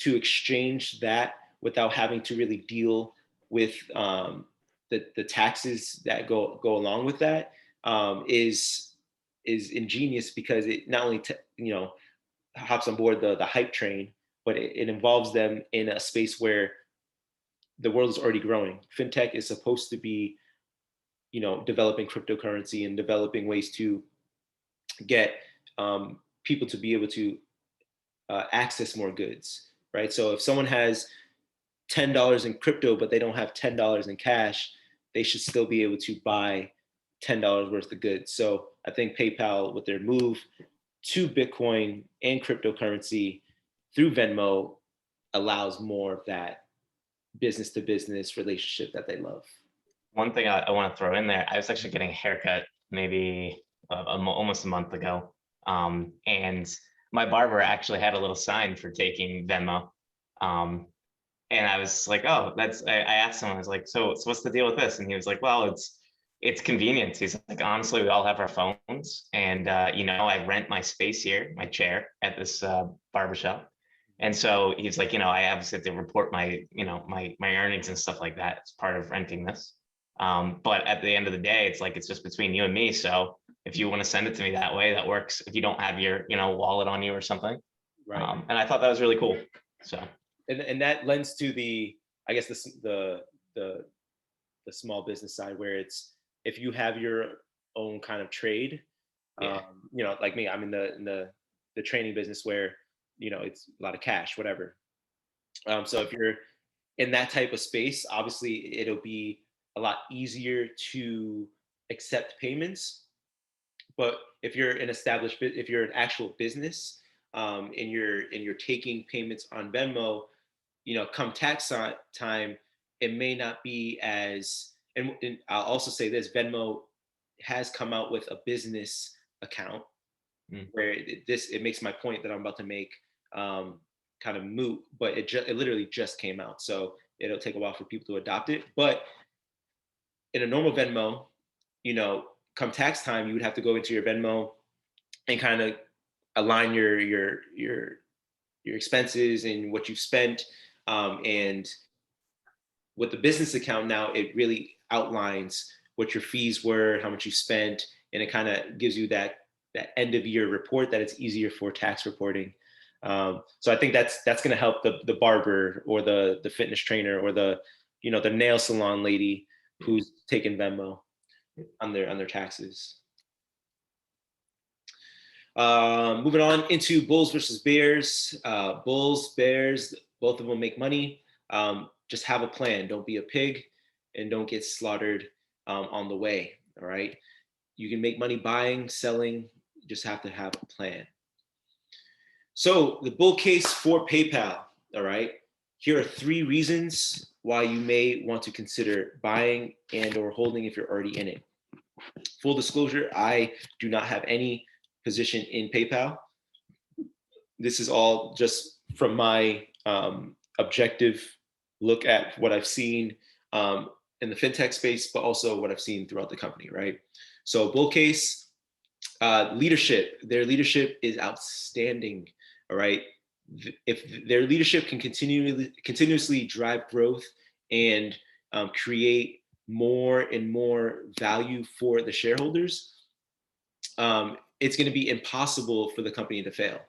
exchange that without having to really deal with the taxes that go along with that, is ingenious, because it not only hops on board the hype train, but it involves them in a space where the world is already growing. Fintech is supposed to be, developing cryptocurrency and developing ways to get people to be able to access more goods, right? So if someone has $10 in crypto, but they don't have $10 in cash, they should still be able to buy $10 worth of goods. So I think PayPal, with their move to Bitcoin and cryptocurrency through Venmo, allows more of that business to business relationship that they love. One thing I want to throw in there, I was actually getting a haircut maybe almost a month ago. And my barber actually had a little sign for taking Venmo. And I was like, oh, I asked him, I was like, so what's the deal with this? And he was like, well, it's convenience. He's like, honestly, we all have our phones, and I rent my space here, my chair at this barbershop. And so he's like, I obviously have to report my earnings and stuff like that. It's part of renting this. But at the end of the day, it's like, it's just between you and me. So if you want to send it to me that way, that works. If you don't have your, wallet on you or something. Right. And I thought that was really cool. So. And that lends to I guess the small business side, where it's, if you have your own kind of trade, Yeah. like me, I'm in the training business where, it's a lot of cash, whatever. So if you're in that type of space, obviously it'll be a lot easier to accept payments. But if you're if you're an actual business, and you're taking payments on Venmo, come tax time, it may not be as. And I'll also say this: Venmo has come out with a business account, where it makes my point that I'm about to make kind of moot, but it literally just came out, so it'll take a while for people to adopt it. But in a normal Venmo, come tax time, you would have to go into your Venmo and kind of align your expenses and what you've spent. And with the business account now, it really outlines what your fees were, how much you spent, and it kind of gives you that end of year report that it's easier for tax reporting. So I think that's going to help the barber or the fitness trainer or the nail salon lady who's taking Venmo on their taxes. Moving on into Bulls versus Bears. Bulls, Bears, both of them make money. Just have a plan. Don't be a pig and don't get slaughtered on the way. All right. You can make money buying, selling. You just have to have a plan. So the bull case for PayPal. All right. Here are 3 reasons why you may want to consider buying and or holding if you're already in it. Full disclosure, I do not have any position in PayPal. This is all just from my objective look at what I've seen in the fintech space, but also what I've seen throughout the company, right? So bull case, leadership, their leadership is outstanding, all right? If their leadership can continuously drive growth and create more and more value for the shareholders, it's going to be impossible for the company to fail.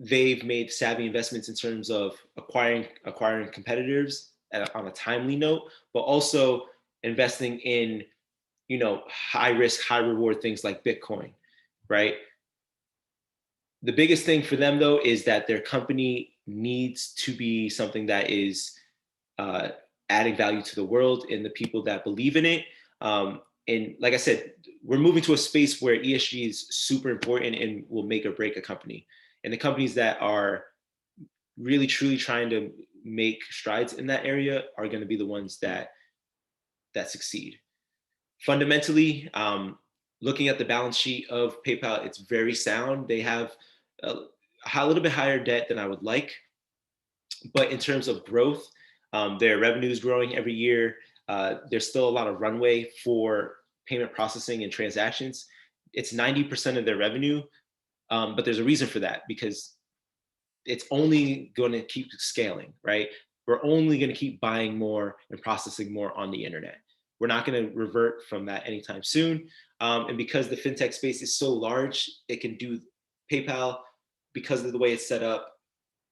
They've made savvy investments in terms of acquiring competitors on a timely note, but also investing in, high risk, high reward things like Bitcoin, right? The biggest thing for them though is that their company needs to be something that is adding value to the world and the people that believe in it. And like I said, we're moving to a space where ESG is super important and will make or break a company. And the companies that are really truly trying to make strides in that area are going to be the ones that succeed. Fundamentally, looking at the balance sheet of PayPal, it's very sound. They have a little bit higher debt than I would like, but in terms of growth, their revenue is growing every year. There's still a lot of runway for payment processing and transactions. It's 90% of their revenue, but there's a reason for that because it's only going to keep scaling, right? We're only going to keep buying more and processing more on the internet. We're not going to revert from that anytime soon. And because the fintech space is so large, it can do PayPal, because of the way it's set up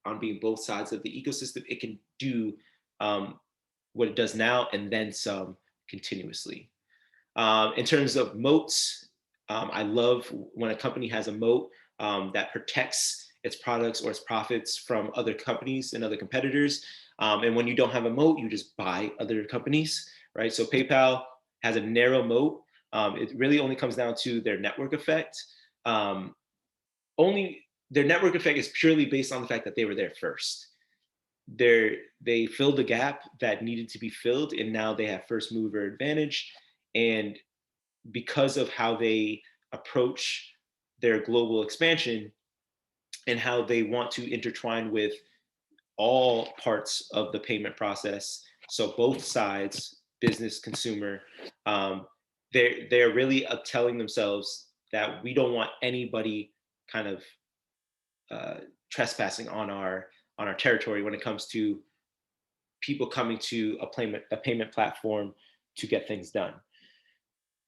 on being both sides of the ecosystem, it can do what it does now and then some continuously. In terms of moats, I love when a company has a moat that protects its products or its profits from other companies and other competitors. And when you don't have a moat, you just buy other companies, right? So PayPal has a narrow moat. It really only comes down to their network effect. Their network effect is purely based on the fact that they were there first. They filled the gap that needed to be filled, and now they have first mover advantage. And because of how they approach their global expansion and how they want to intertwine with all parts of the payment process, so both sides, business, consumer, they're really telling themselves that we don't want anybody kind of trespassing on our territory when it comes to people coming to a payment platform to get things done.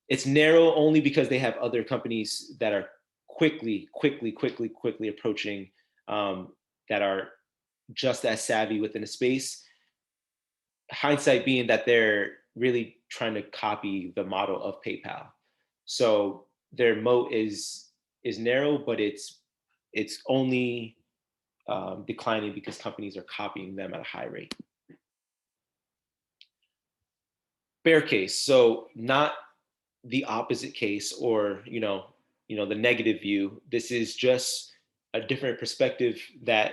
It's narrow only because they have other companies that are quickly approaching, that are just as savvy within a space. Hindsight being that they're really trying to copy the model of PayPal. So their moat is narrow, but it's only declining because companies are copying them at a high rate. Bear case, so not the opposite case or the negative view. This is just a different perspective that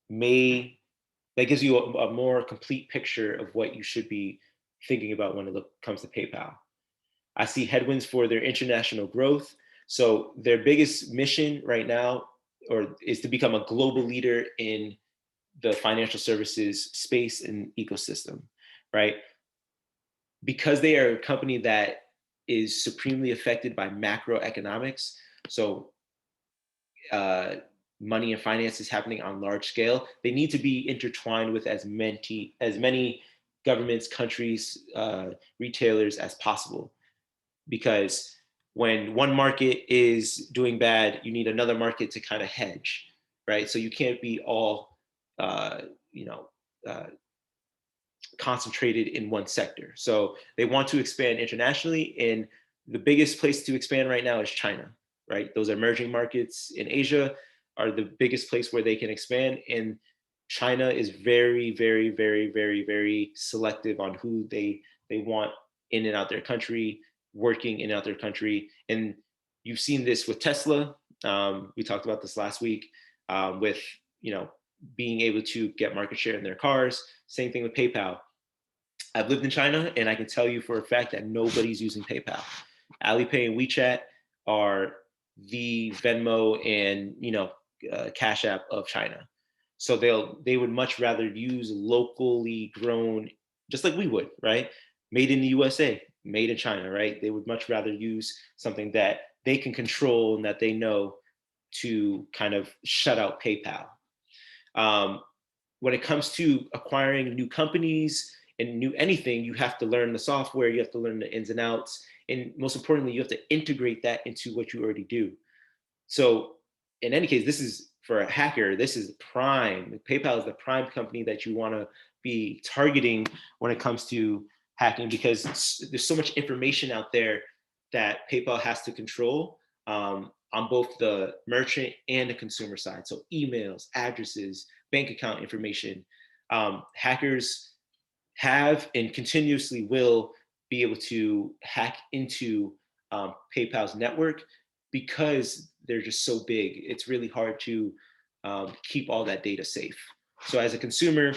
gives you a more complete picture of what you should be thinking about when it comes to PayPal. I see headwinds for their international growth. So their biggest mission right now is to become a global leader in the financial services space and ecosystem, right? Because they are a company that is supremely affected by macroeconomics. So money and finance is happening on large scale. They need to be intertwined with as many governments, countries, retailers as possible, because when one market is doing bad, you need another market to kind of hedge, right? So you can't be all, you know, concentrated in one sector. So they want to expand internationally, and the biggest place to expand right now is China, right? Those emerging markets in Asia are the biggest place where they can expand, and China is very, very, very, very, very selective on who they want in and out their country, working in and out their country. And you've seen this with Tesla. We talked about this last week, with, you know, being able to get market share in their cars. Same thing with PayPal. I've lived in China, and I can tell you for a fact that nobody's using PayPal. Alipay and WeChat are the Venmo and, you know, Cash App of China. So they would much rather use locally grown, just like we would, right? Made in the USA, made in China, right? They would much rather use something that they can control and that they know, to kind of shut out PayPal. Um, when it comes to acquiring new companies and new anything, you have to learn the software, you have to learn the ins and outs, and most importantly, you have to integrate that into what you already do. So in any case, this is for a hacker, this is prime. PayPal is the prime company that you want to be targeting when it comes to hacking, because there's so much information out there that PayPal has to control, on both the merchant and the consumer side. So emails, addresses, bank account information. Hackers have and continuously will be able to hack into PayPal's network, because they're just so big. It's really hard to keep all that data safe. So as a consumer,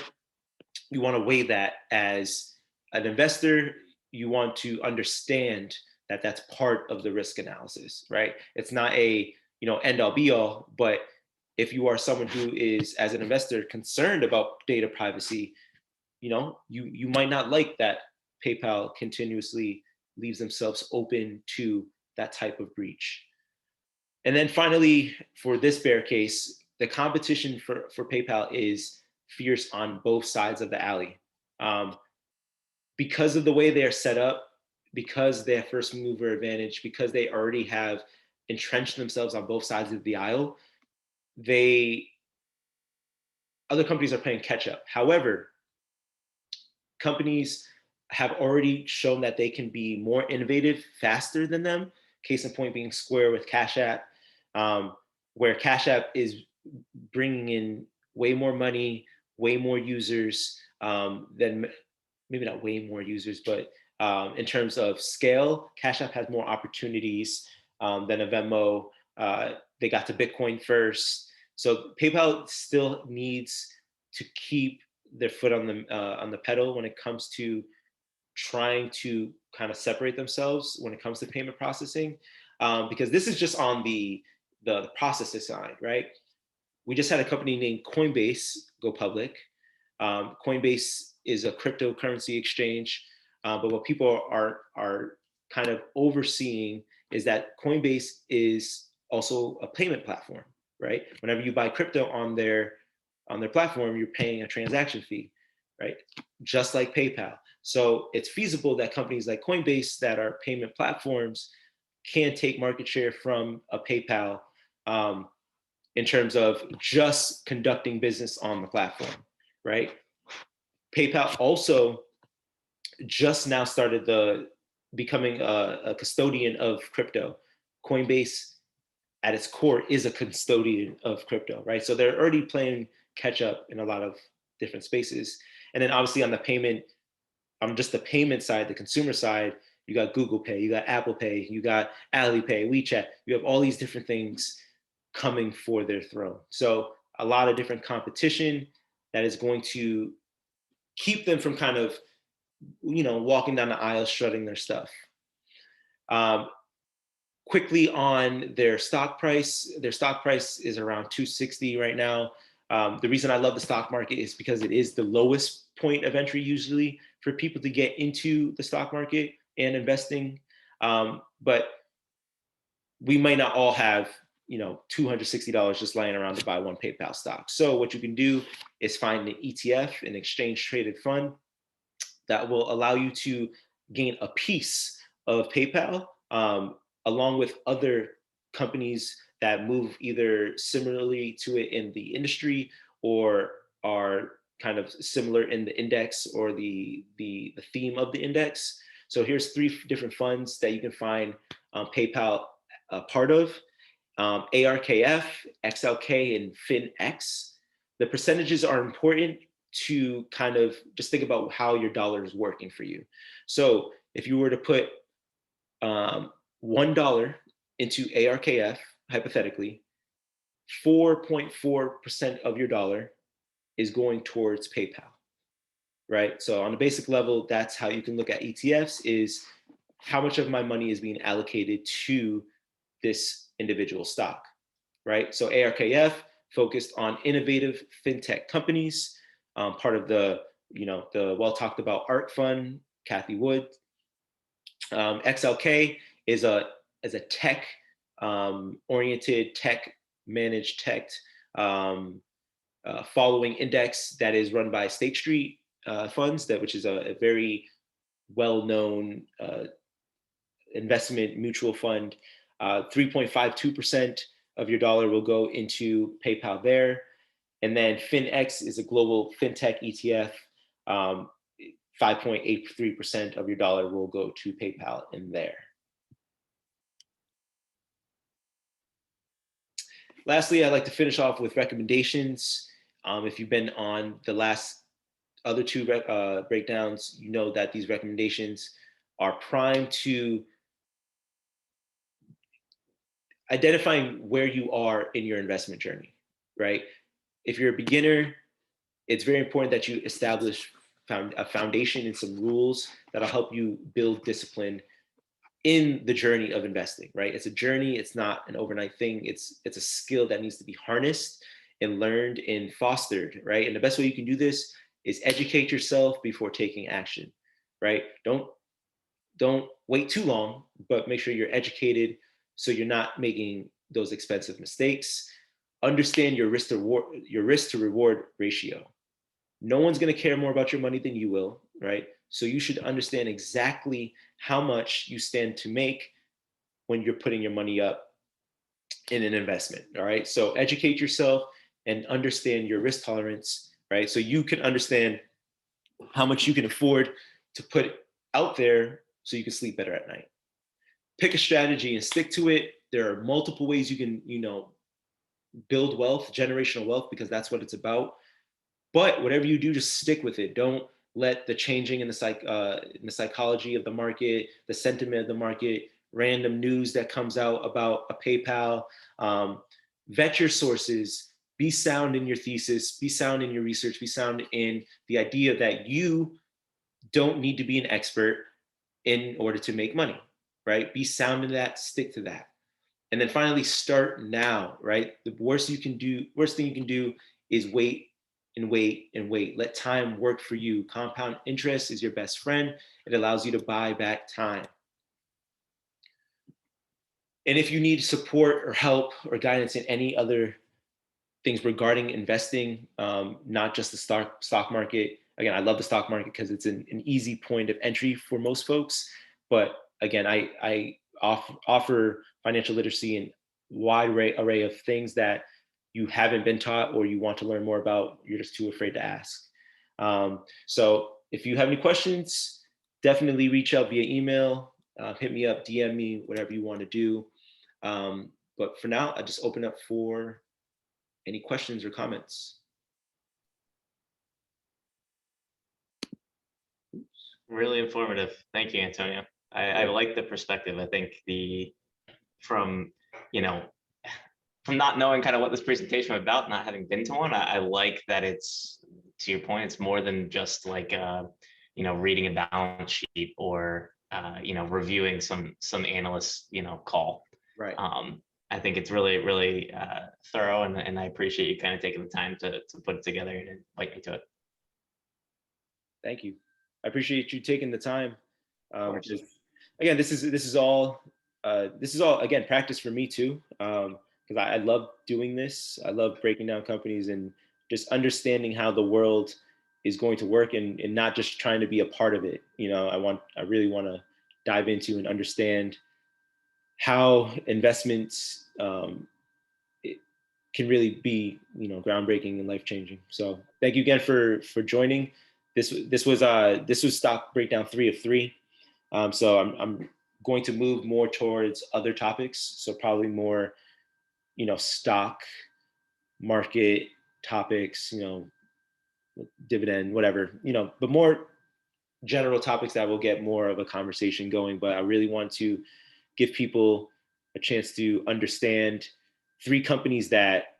you want to weigh that. As an investor, you want to understand that that's part of the risk analysis, right? It's not a, you know, end all be all, but if you are someone who is, as an investor, concerned about data privacy, you know, you might not like that PayPal continuously leaves themselves open to that type of breach. And then finally, for this bear case, the competition for PayPal is fierce on both sides of the alley. Because of the way they are set up, because they have first mover advantage, because they already have entrenched themselves on both sides of the aisle, other companies are playing catch up. However, companies have already shown that they can be more innovative faster than them. Case in point being Square with Cash App, where Cash App is bringing in way more money, way more users, than, maybe not way more users, but in terms of scale, Cash App has more opportunities than a Venmo. They got to Bitcoin first. So PayPal still needs to keep their foot on the pedal when it comes to trying to kind of separate themselves when it comes to payment processing, because this is just on the processing side, right? We just had a company named Coinbase go public. Coinbase is a cryptocurrency exchange, but what people are kind of overseeing is that Coinbase is also a payment platform, right? Whenever you buy crypto on their platform, you're paying a transaction fee, right? Just like PayPal. So it's feasible that companies like Coinbase that are payment platforms can take market share from a PayPal, in terms of just conducting business on the platform, right? PayPal also just now started becoming a custodian of crypto. Coinbase at its core is a custodian of crypto, right? So they're already playing catch up in a lot of different spaces. And then obviously on just the payment side, the consumer side, you got Google Pay, you got Apple Pay, you got Alipay, WeChat, you have all these different things coming for their throne. So a lot of different competition that is going to keep them from kind of, you know, walking down the aisle, strutting their stuff. Quickly on their stock price is around 260 right now. The reason I love the stock market is because it is the lowest point of entry usually for people to get into the stock market and investing. But we might not all have, you know, $260 just lying around to buy one PayPal stock. So what you can do is find an ETF, an exchange traded fund, that will allow you to gain a piece of PayPal, along with other companies that move either similarly to it in the industry or are kind of similar in the index or the theme of the index. So here's 3 different funds that you can find PayPal part of: ARKF, XLK, and FinX. The percentages are important to kind of just think about how your dollar is working for you. So if you were to put $1 into ARKF, hypothetically, 4.4% of your dollar is going towards PayPal, right? So on a basic level, that's how you can look at ETFs: is how much of my money is being allocated to this individual stock, right? So ARKF focused on innovative fintech companies, part of the the well talked about ARK Fund, Kathy Wood. XLK is a tech oriented, tech managed tech following index that is run by State Street Funds, which is a very well known investment mutual fund. 3.52% of your dollar will go into PayPal there. And then FinX is a global fintech ETF. 5.83% of your dollar will go to PayPal in there. Lastly, I'd like to finish off with recommendations. If you've been on the last other 2 breakdowns, you know that these recommendations are primed to identifying where you are in your investment journey, right? If you're a beginner, it's very important that you establish a foundation and some rules that'll help you build discipline in the journey of investing, right? It's a journey, it's not an overnight thing. It's a skill that needs to be harnessed and learned and fostered, right? And the best way you can do this is educate yourself before taking action, right? Don't wait too long, but make sure you're educated so you're not making those expensive mistakes. Understand your risk to reward ratio. No one's going to care more about your money than you will, right? So you should understand exactly how much you stand to make when you're putting your money up in an investment, all right? So educate yourself and understand your risk tolerance, right? So you can understand how much you can afford to put out there so you can sleep better at night. Pick a strategy and stick to it. There are multiple ways you can, build wealth, generational wealth, because that's what it's about. But whatever you do, just stick with it. Don't let the changing in the psychology of the market, the sentiment of the market, random news that comes out about a PayPal. Vet your sources. Be sound in your thesis. Be sound in your research. Be sound in the idea that you don't need to be an expert in order to make money, right? Be sound in that. Stick to that. And then finally, start now, right? The worst thing you can do is wait and wait and wait. Let time work for you. Compound interest is your best friend. It allows you to buy back time. And if you need support or help or guidance in any other things regarding investing, not just the stock market. Again, I love the stock market because it's an easy point of entry for most folks. But again, I offer financial literacy in wide array of things that you haven't been taught or you want to learn more about, you're just too afraid to ask. So if you have any questions, definitely reach out via email, hit me up, DM me, whatever you want to do. But for now, I just open up for any questions or comments. Really informative. Thank you, Antonio. I like the perspective. I think from not knowing kind of what this presentation was about, not having been to one, I like that it's, to your point, it's more than just like reading a balance sheet or reviewing some analyst call. Right. I think it's really, really thorough, and I appreciate you kind of taking the time to put it together and invite me to it. Thank you. I appreciate you taking the time. Again, this is all again practice for me too, because I love doing this. I love breaking down companies and just understanding how the world is going to work, and not just trying to be a part of it. I really want to dive into and understand how investments it can really be, groundbreaking and life changing. So thank you again for joining. This was stock breakdown 3 of 3. So I'm going to move more towards other topics. So probably more, stock market topics, dividend, whatever, but more general topics that will get more of a conversation going. But I really want to give people a chance to understand 3 companies that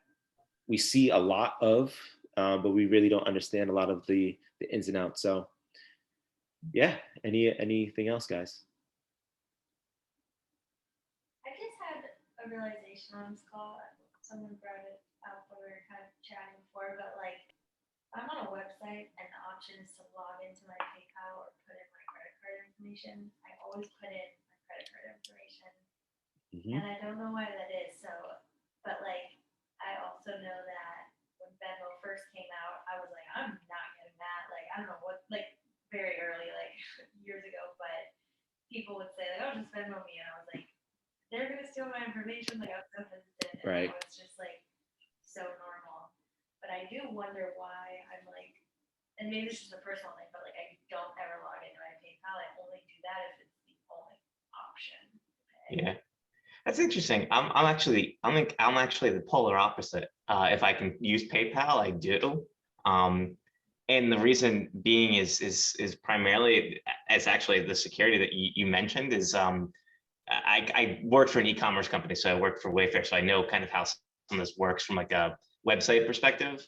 we see a lot of, but we really don't understand a lot of the ins and outs. So yeah, anything else, guys? I just had a realization on this call. Someone brought it up when we were kind of chatting before, but like, I'm on a website and the option is to log into my PayPal or put in my credit card information. I always put in my credit card information, Mm-hmm. and I don't know why that is. So, but like, I also know that when Venmo first came out, I was like, I'm not getting that. Like, I don't know what, like, very early, like years ago, but people would say like, oh, just Venmo me, and I was like, they're gonna steal my information. Like, I was so hesitant, and Right. now it's just like so normal. But I do wonder why I'm like, and maybe this is a personal thing, but like I don't ever log into my PayPal. I only do that if it's the only option to pay. Yeah, that's interesting. I'm actually the polar opposite. If I can use PayPal, I do. And the reason being is primarily, it's actually the security that you mentioned is I worked for an e-commerce company, so I worked for Wayfair, so I know kind of how some of this works from like a website perspective.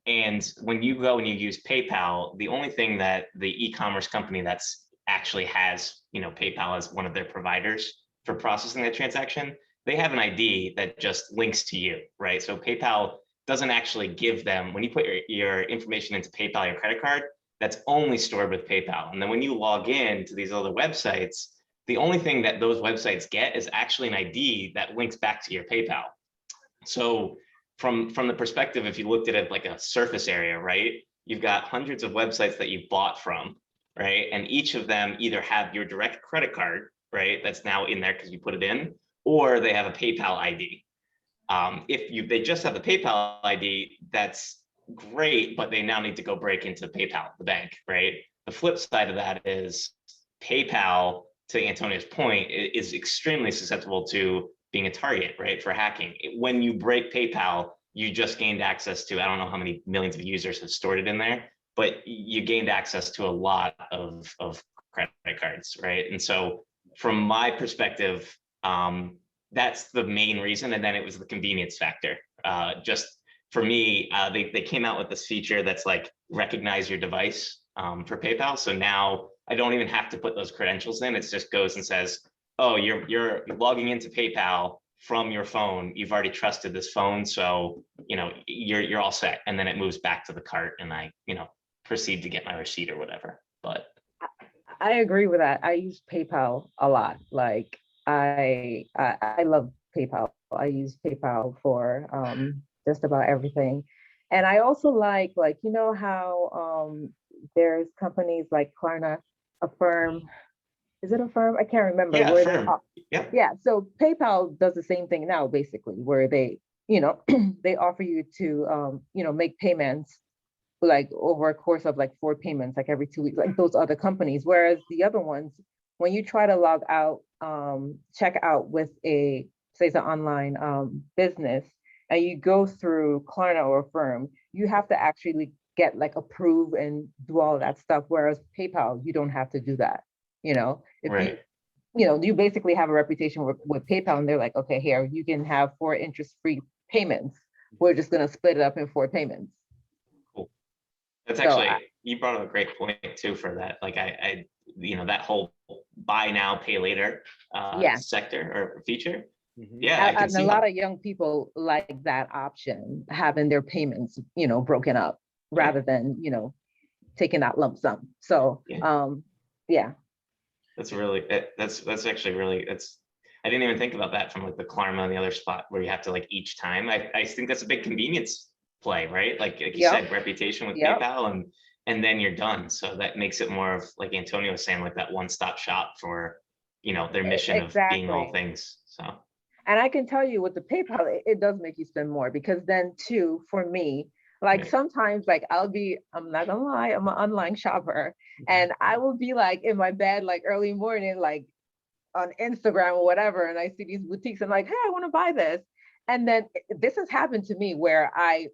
And when you go and you use PayPal, the only thing that the e-commerce company that's actually has, PayPal as one of their providers for processing that transaction, they have an ID that just links to you, right? So PayPal doesn't actually give them, when you put your information into PayPal, your credit card, that's only stored with PayPal. And then when you log in to these other websites, the only thing that those websites get is actually an ID that links back to your PayPal. So from the perspective, if you looked at it like a surface area, right, you've got hundreds of websites that you've bought from, right? And each of them either have your direct credit card, right, that's now in there because you put it in, or they have a PayPal ID. If they just have the PayPal ID, that's great, but they now need to go break into PayPal, the bank, right? The flip side of that is PayPal, to Antonio's point, is extremely susceptible to being a target, right, for hacking. When you break PayPal, you just gained access to, I don't know how many millions of users have stored it in there, but you gained access to a lot of credit cards, right? And so from my perspective, that's the main reason. And then it was the convenience factor. Just for me, they came out with this feature that's like recognize your device for PayPal. So now I don't even have to put those credentials in. It just goes and says, oh, you're logging into PayPal from your phone. You've already trusted this phone, so you're all set. And then it moves back to the cart, and I proceed to get my receipt or whatever. But I agree with that. I use PayPal a lot. Like I love PayPal. I use PayPal for just about everything. And I also like how there's companies like Klarna, Affirm. Is it Affirm? I can't remember. yeah, Where firm. Yeah. yeah. So PayPal does the same thing now, basically, where they they offer you to make payments like over a course of like 4 payments, like every 2 weeks, like those other companies. Whereas the other ones, when you try to log out, check out with say it's an online business, and you go through Klarna or Affirm, you have to actually get like approved and do all of that stuff. Whereas PayPal, you don't have to do that. If Right. you basically have a reputation with PayPal, and they're like, okay, here, you can have 4 interest-free payments. We're just going to split it up in 4 payments. Cool. That's So actually, you brought up a great point too for that. Like I that whole buy now, pay later Yeah. sector or feature. Mm-hmm. Yeah, I can And see a lot how. of young people like that option, having their payments, broken up rather than, taking that lump sum. So, Yeah. yeah. That's really, that's actually really, I didn't even think about that from like the Klarna and the other spot where you have to like each time. I think that's a big convenience play, right? Like you Yep. said, reputation with Yep. PayPal, and then you're done. So that makes it more of, like Antonio was saying, like that one-stop shop for, their mission of being all Exactly. things. So And I can tell you with the PayPal, it does make you spend more, because then too, for me, like right. sometimes like I'm not gonna lie, I'm an online shopper, and I will be like in my bed like early morning, like on Instagram or whatever, and I see these boutiques, and like, hey, I want to buy this. And then this has happened to me where I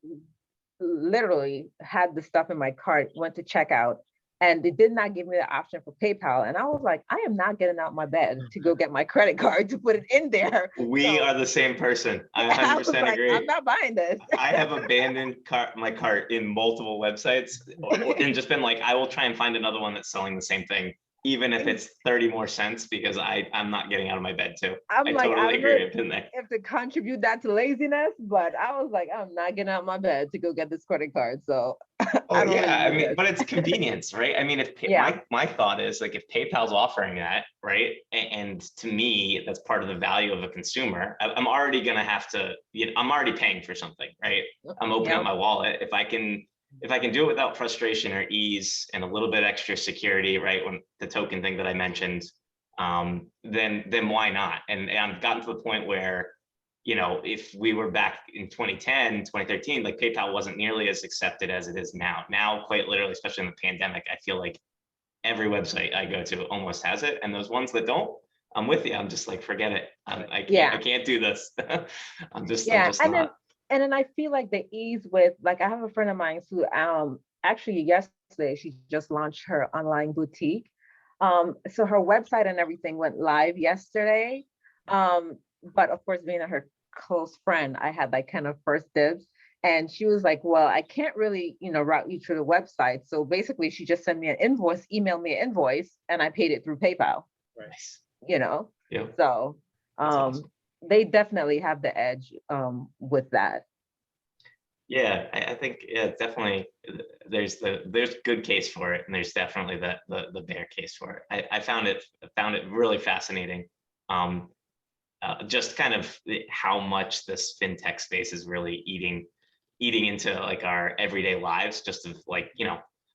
literally had the stuff in my cart, went to checkout, and they did not give me the option for PayPal. And I was like, I am not getting out my bed to go get my credit card to put it in there. We So are the same person. I I was 100% like, I'm agree. not buying this. I have abandoned my cart in multiple websites and just been like, I will try and find another one that's selling the same thing, even if it's 30 more cents, because I'm not getting out of my bed too. I'm I like, I totally don't know agree. I've been there. if to contribute that to laziness, but I was like, I'm not getting out my bed to go get this credit card. So Oh I don't yeah, I really need mean, this. but it's convenience, right? I mean, if Yeah. my thought is like if PayPal's offering that, right, and to me that's part of the value of a consumer. I'm already gonna have to, I'm already paying for something, right? I'm opening up Yeah. my wallet. If I can do it without frustration or ease and a little bit extra security, right? When the token thing that I mentioned, then why not? And I've gotten to the point where, if we were back in 2010, 2013, like PayPal wasn't nearly as accepted as it is now. Now, quite literally, especially in the pandemic, I feel like every website I go to almost has it. And those ones that don't, I'm with you. I'm just like, forget it. I can't do this. I'm just not. And then I feel like the ease with, like, I have a friend of mine who actually yesterday she just launched her online boutique. So her website and everything went live yesterday. But of course, being her close friend, I had like kind of first dibs. And she was like, well, I can't really, route you through the website. So basically she just sent me an invoice, emailed me an invoice, and I paid it through PayPal. Nice. Yeah. So That's awesome. they definitely have the edge with that. Yeah, I think definitely there's good case for it, and there's definitely the bear case for it. I found it really fascinating. Just kind of how much this fintech space is really eating into like our everyday lives, just of like,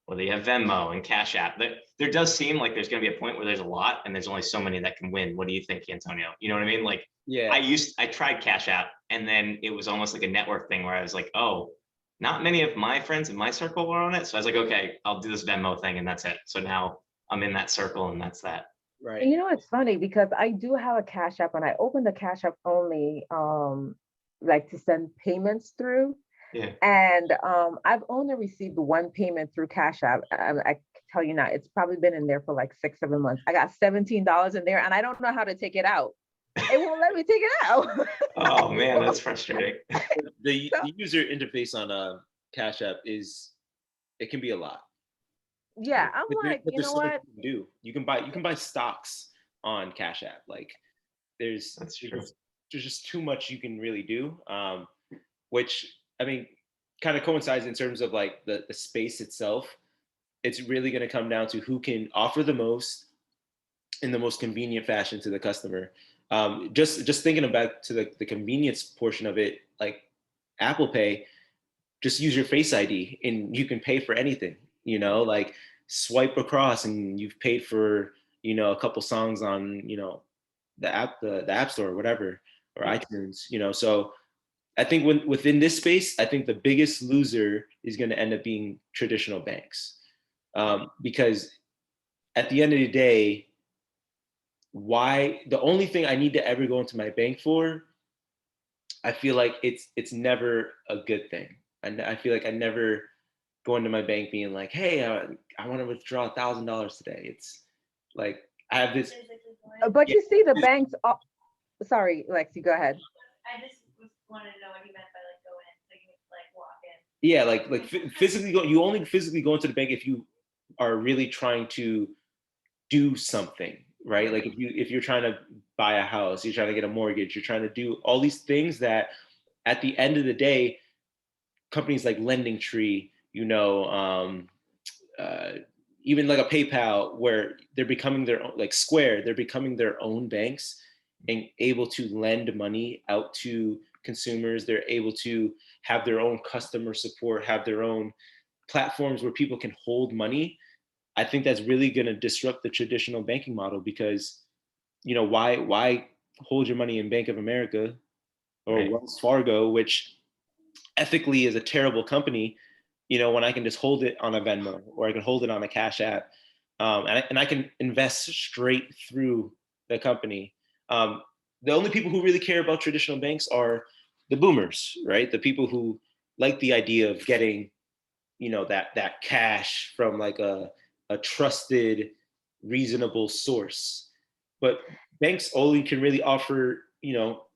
whether you have Venmo and Cash App. There does seem like there's going to be a point where there's a lot and there's only so many that can win. What do you think, Antonio? You know what I mean? Like, Yeah. I tried Cash App, and then it was almost like a network thing where I was like, oh, not many of my friends in my circle were on it. So I was like, okay, I'll do this Venmo thing, and that's it. So now I'm in that circle, and that's that. Right. And it's funny because I do have a Cash App, and I opened the Cash App only like to send payments through. Yeah. And I've only received one payment through Cash App. I can tell you now, it's probably been in there for like 6-7 months. I got $17 in there, and I don't know how to take it out. It won't let me take it out. Oh man, that's frustrating. The user interface on Cash App it can be a lot. Yeah, I'm like, you know what? You can buy stocks on Cash App. Like there's just too much you can really do. Which I mean kind of coincides in terms of like the space itself. It's really going to come down to who can offer the most in the most convenient fashion to the customer. Just thinking about to the convenience portion of it, like Apple Pay, just use your Face ID and you can pay for anything. Like swipe across and you've paid for a couple songs on the app store or whatever, or iTunes. So I think within this space, I think the biggest loser is going to end up being traditional banks, because at the end of the day, the only thing I need to ever go into my bank for, I feel like it's never a good thing. And I feel like I never go into my bank being like, hey, I want to withdraw $1,000 today. It's like I have this. But you see the banks. Sorry, Lexi, go ahead. I just wanted to know what he meant by like go in, so you like walk in. Yeah, like physically go. You only physically go into the bank if you are really trying to do something, right? Like if you're trying to buy a house, you're trying to get a mortgage, you're trying to do all these things that at the end of the day, companies like Lending Tree, even like a PayPal, where they're becoming their own, like Square, they're becoming their own banks and able to lend money out to consumers. They're able to have their own customer support, have their own platforms where people can hold money. I think that's really going to disrupt the traditional banking model because, why hold your money in Bank of America or Right. Wells Fargo, which ethically is a terrible company, when I can just hold it on a Venmo or I can hold it on a Cash App, and I can invest straight through the company. The only people who really care about traditional banks are the boomers, right? The people who like the idea of getting, that cash from like a trusted, reasonable source. But banks only can really offer,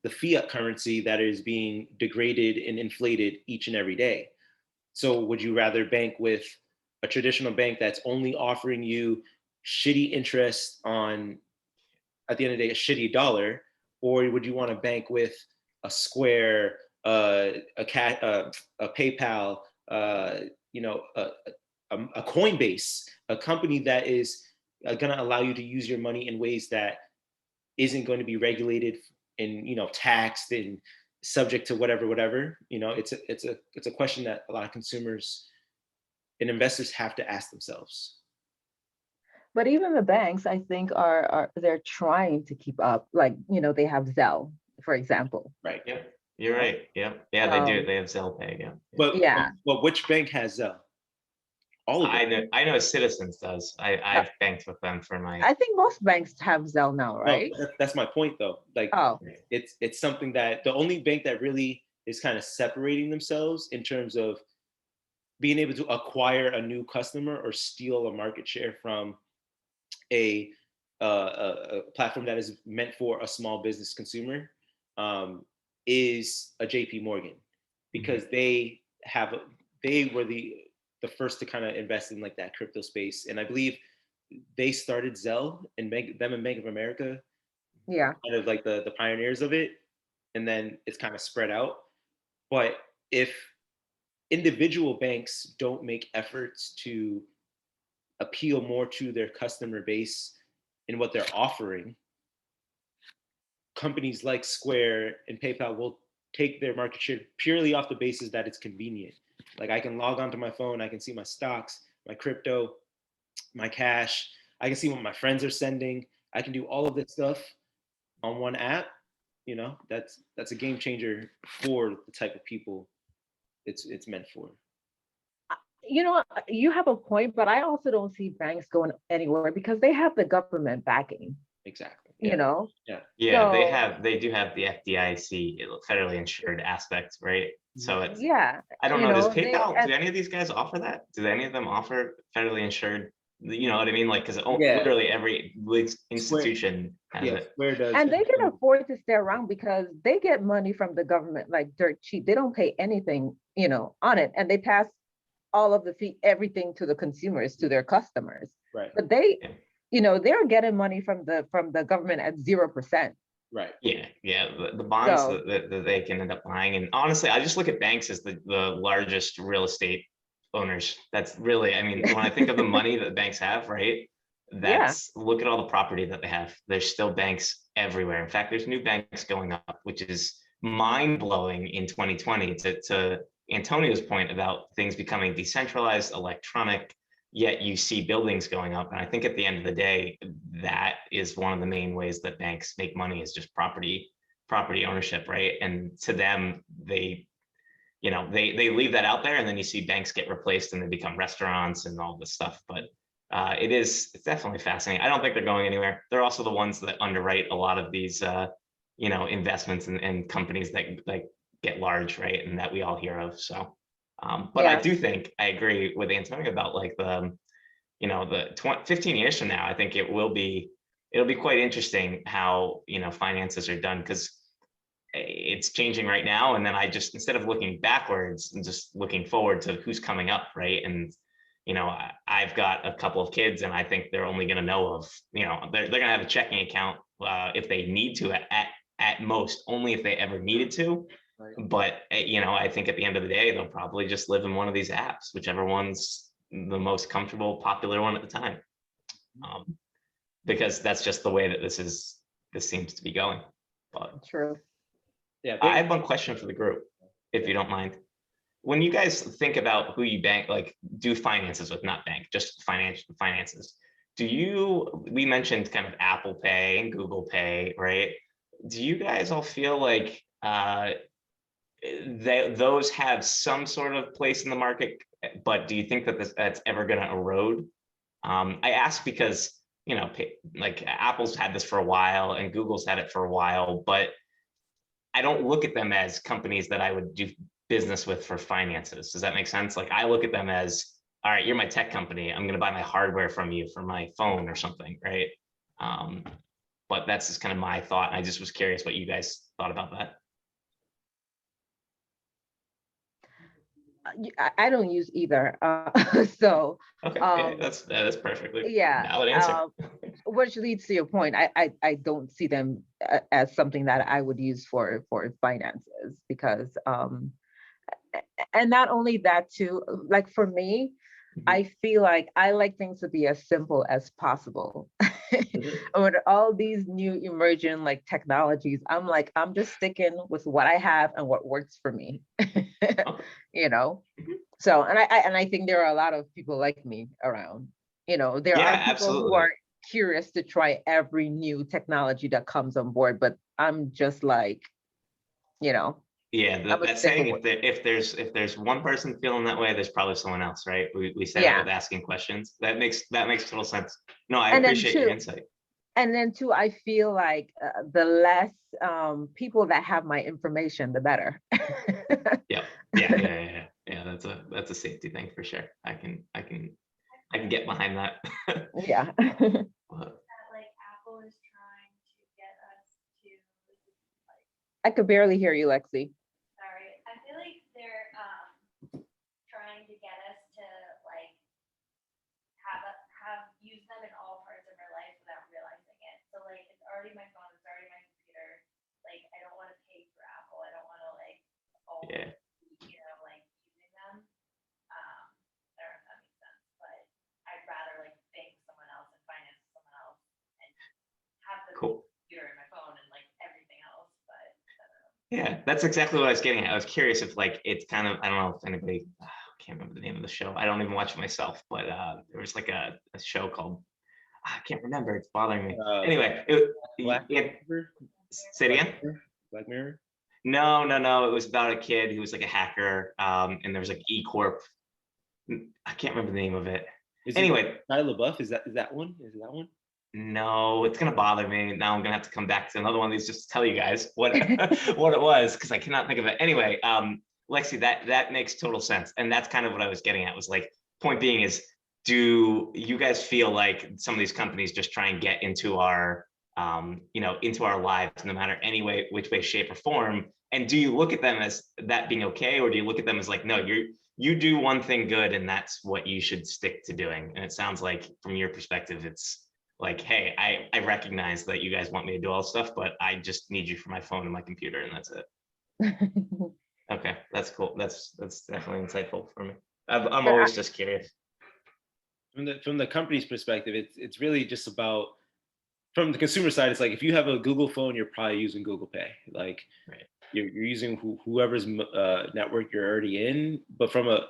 the fiat currency that is being degraded and inflated each and every day. So would you rather bank with a traditional bank that's only offering you shitty interest on, at the end of the day, a shitty dollar, or would you want to bank with a Square, a PayPal, a Coinbase, a company that is going to allow you to use your money in ways that isn't going to be regulated and taxed and subject to whatever. It's a question that a lot of consumers and investors have to ask themselves. But even the banks, I think, they're trying to keep up. Like, they have Zelle, for example. Right. Yep. You're right. Yep. Yeah, they do. Um, They have Zelle Pay. Yeah. But Yeah. but which bank has Zelle? All of them. I know Citizens does. I've banked with them for my. I think most banks have Zelle now, No, right? that's my point though. Like, Oh, it's something that the only bank that really is kind of separating themselves in terms of being able to acquire a new customer or steal a market share from a platform that is meant for a small business consumer, is a JP Morgan, because they were the first to kind of invest in like that crypto space, and I believe they started Zelle and them and Bank of America, yeah. kind of like the pioneers of it, and then it's kind of spread out. But if individual banks don't make efforts to appeal more to their customer base in what they're offering, companies like Square and PayPal will take their market share purely off the basis that it's convenient. Like, I can log onto my phone, I can see my stocks, my crypto, my cash, I can see what my friends are sending. I can do all of this stuff on one app. That's a game changer for the type of people it's meant for. You have a point, but I also don't see banks going anywhere because they have the government backing, Exactly. you know? Yeah. Yeah, So, they do have the FDIC, federally insured aspect, right? So it's, yeah, I don't know, does they, PayPal, do any of these guys offer that? Do any of them offer federally insured? You know what I mean? Like, because Yeah. literally every institution has Yeah, it. Square does. and they can afford to stay around because they get money from the government like dirt cheap. They don't pay anything, on it, and they pass all of the fee, everything to the consumers, to their customers. Right. But they, Yeah. they're getting money from the government at 0%. Right. Yeah, the bonds So, that they can end up buying. And honestly, I just look at banks as the largest real estate owners. That's really, I mean, when I think of the money that banks have, right? yeah, Look at all the property that they have. There's still banks everywhere. In fact, there's new banks going up, which is mind blowing in 2020, to Antonio's point about things becoming decentralized, electronic, yet you see buildings going up. And I think at the end of the day, that is one of the main ways that banks make money, is just property ownership, right? And to them, they leave that out there, and then you see banks get replaced and they become restaurants and all this stuff. But it's definitely fascinating. I don't think they're going anywhere. They're also the ones that underwrite a lot of these investments and companies that like get large, right? And that we all hear of. So but I yeah, do think I agree with Antonio about like the 15 years from now, I think it'll be quite interesting how finances are done, because it's changing right now. And then instead of looking backwards and just looking forward to who's coming up, right? And I've got a couple of kids, and I think they're only going to know of, they're going to have a checking account if they need to, at most, only if they ever needed to. Right. But I think at the end of the day, they'll probably just live in one of these apps, whichever one's the most comfortable, popular one at the time, because that's just the way that this seems to be going. But true. Yeah. I have one question for the group, if you don't mind. When you guys think about who you bank, like do finances with, not bank, just finances, we mentioned kind of Apple Pay and Google Pay, right? do you guys all feel like those have some sort of place in the market, but do you think that that's ever going to erode? I ask because, you know, like Apple's had this for a while and Google's had it for a while, but I don't look at them as companies that I would do business with for finances. Does that make sense? Like I look at them as, all right, you're my tech company. I'm going to buy my hardware from you for my phone or something, right? But that's just kind of my thought. I just was curious what you guys thought about that. I don't use either. So Okay, yeah, that's perfectly yeah, valid answer. which leads to your point. I don't see them as something that I would use for finances because and not only that too, like for me, I feel like I like things to be as simple as possible. With all these new emerging like technologies, I'm like, I'm just sticking with what I have and what works for me. You know? So, and I think there are a lot of people like me around. You know, there Yeah, are people who absolutely. are curious to try every new technology that comes on board, but I'm just like, you know, Yeah, I'm a that sticker saying, with. if there's one person feeling that way, there's probably someone else, right? We say that Yeah. with asking questions. That makes total sense. No, I And then appreciate your too, insight. I feel like the less people that have my information, the better. Yeah, yeah. That's a safety thing for sure. I can get behind that. Yeah. But, That like Apple is trying to get us to like, I could barely hear you, Lexi. sorry, I feel like they're trying to get us to like have use them in all parts of our life without realizing it. So like it's already my phone, it's already my computer. Like I don't want to pay for Apple. I don't want to like yeah, like using them. I don't know if that makes sense, but I'd rather like bank someone else and finance someone else and have the cool. computer and my phone and like everything else. But I don't know. Yeah, that's exactly what I was getting at. I was curious if like it's kind of, I don't know if anybody, I can't remember the name of the show. I don't even watch it myself, but there was like a show called, I can't remember. It's bothering me. Anyway, Black it, Mirror? say it again. Black Mirror? No. It was about a kid who was like a hacker, and there was like E Corp. I can't remember the name of it. Is Anyway, it Shia LaBeouf? Is that one? Is it that one? no, it's gonna bother me. Now I'm gonna have to come back to another one of these just to tell you guys what what it was because I cannot think of it. Anyway, Lexi, that makes total sense, and that's kind of what I was getting at. Was like, point being is, do you guys feel like some of these companies just try and get into our into our lives, no matter any way, which way, shape, or form? And do you look at them as that being okay, or do you look at them as like, no, you do one thing good, and that's what you should stick to doing? And it sounds like, from your perspective, it's like, hey, I recognize that you guys want me to do all this stuff, but I just need you for my phone and my computer, and that's it. Okay, that's cool. That's definitely insightful for me. I'm But always just curious. From the company's perspective, it's really just about, from the consumer side, it's like if you have a Google phone, you're probably using Google Pay. Like Right. you're using whoever's network you're already in. But from a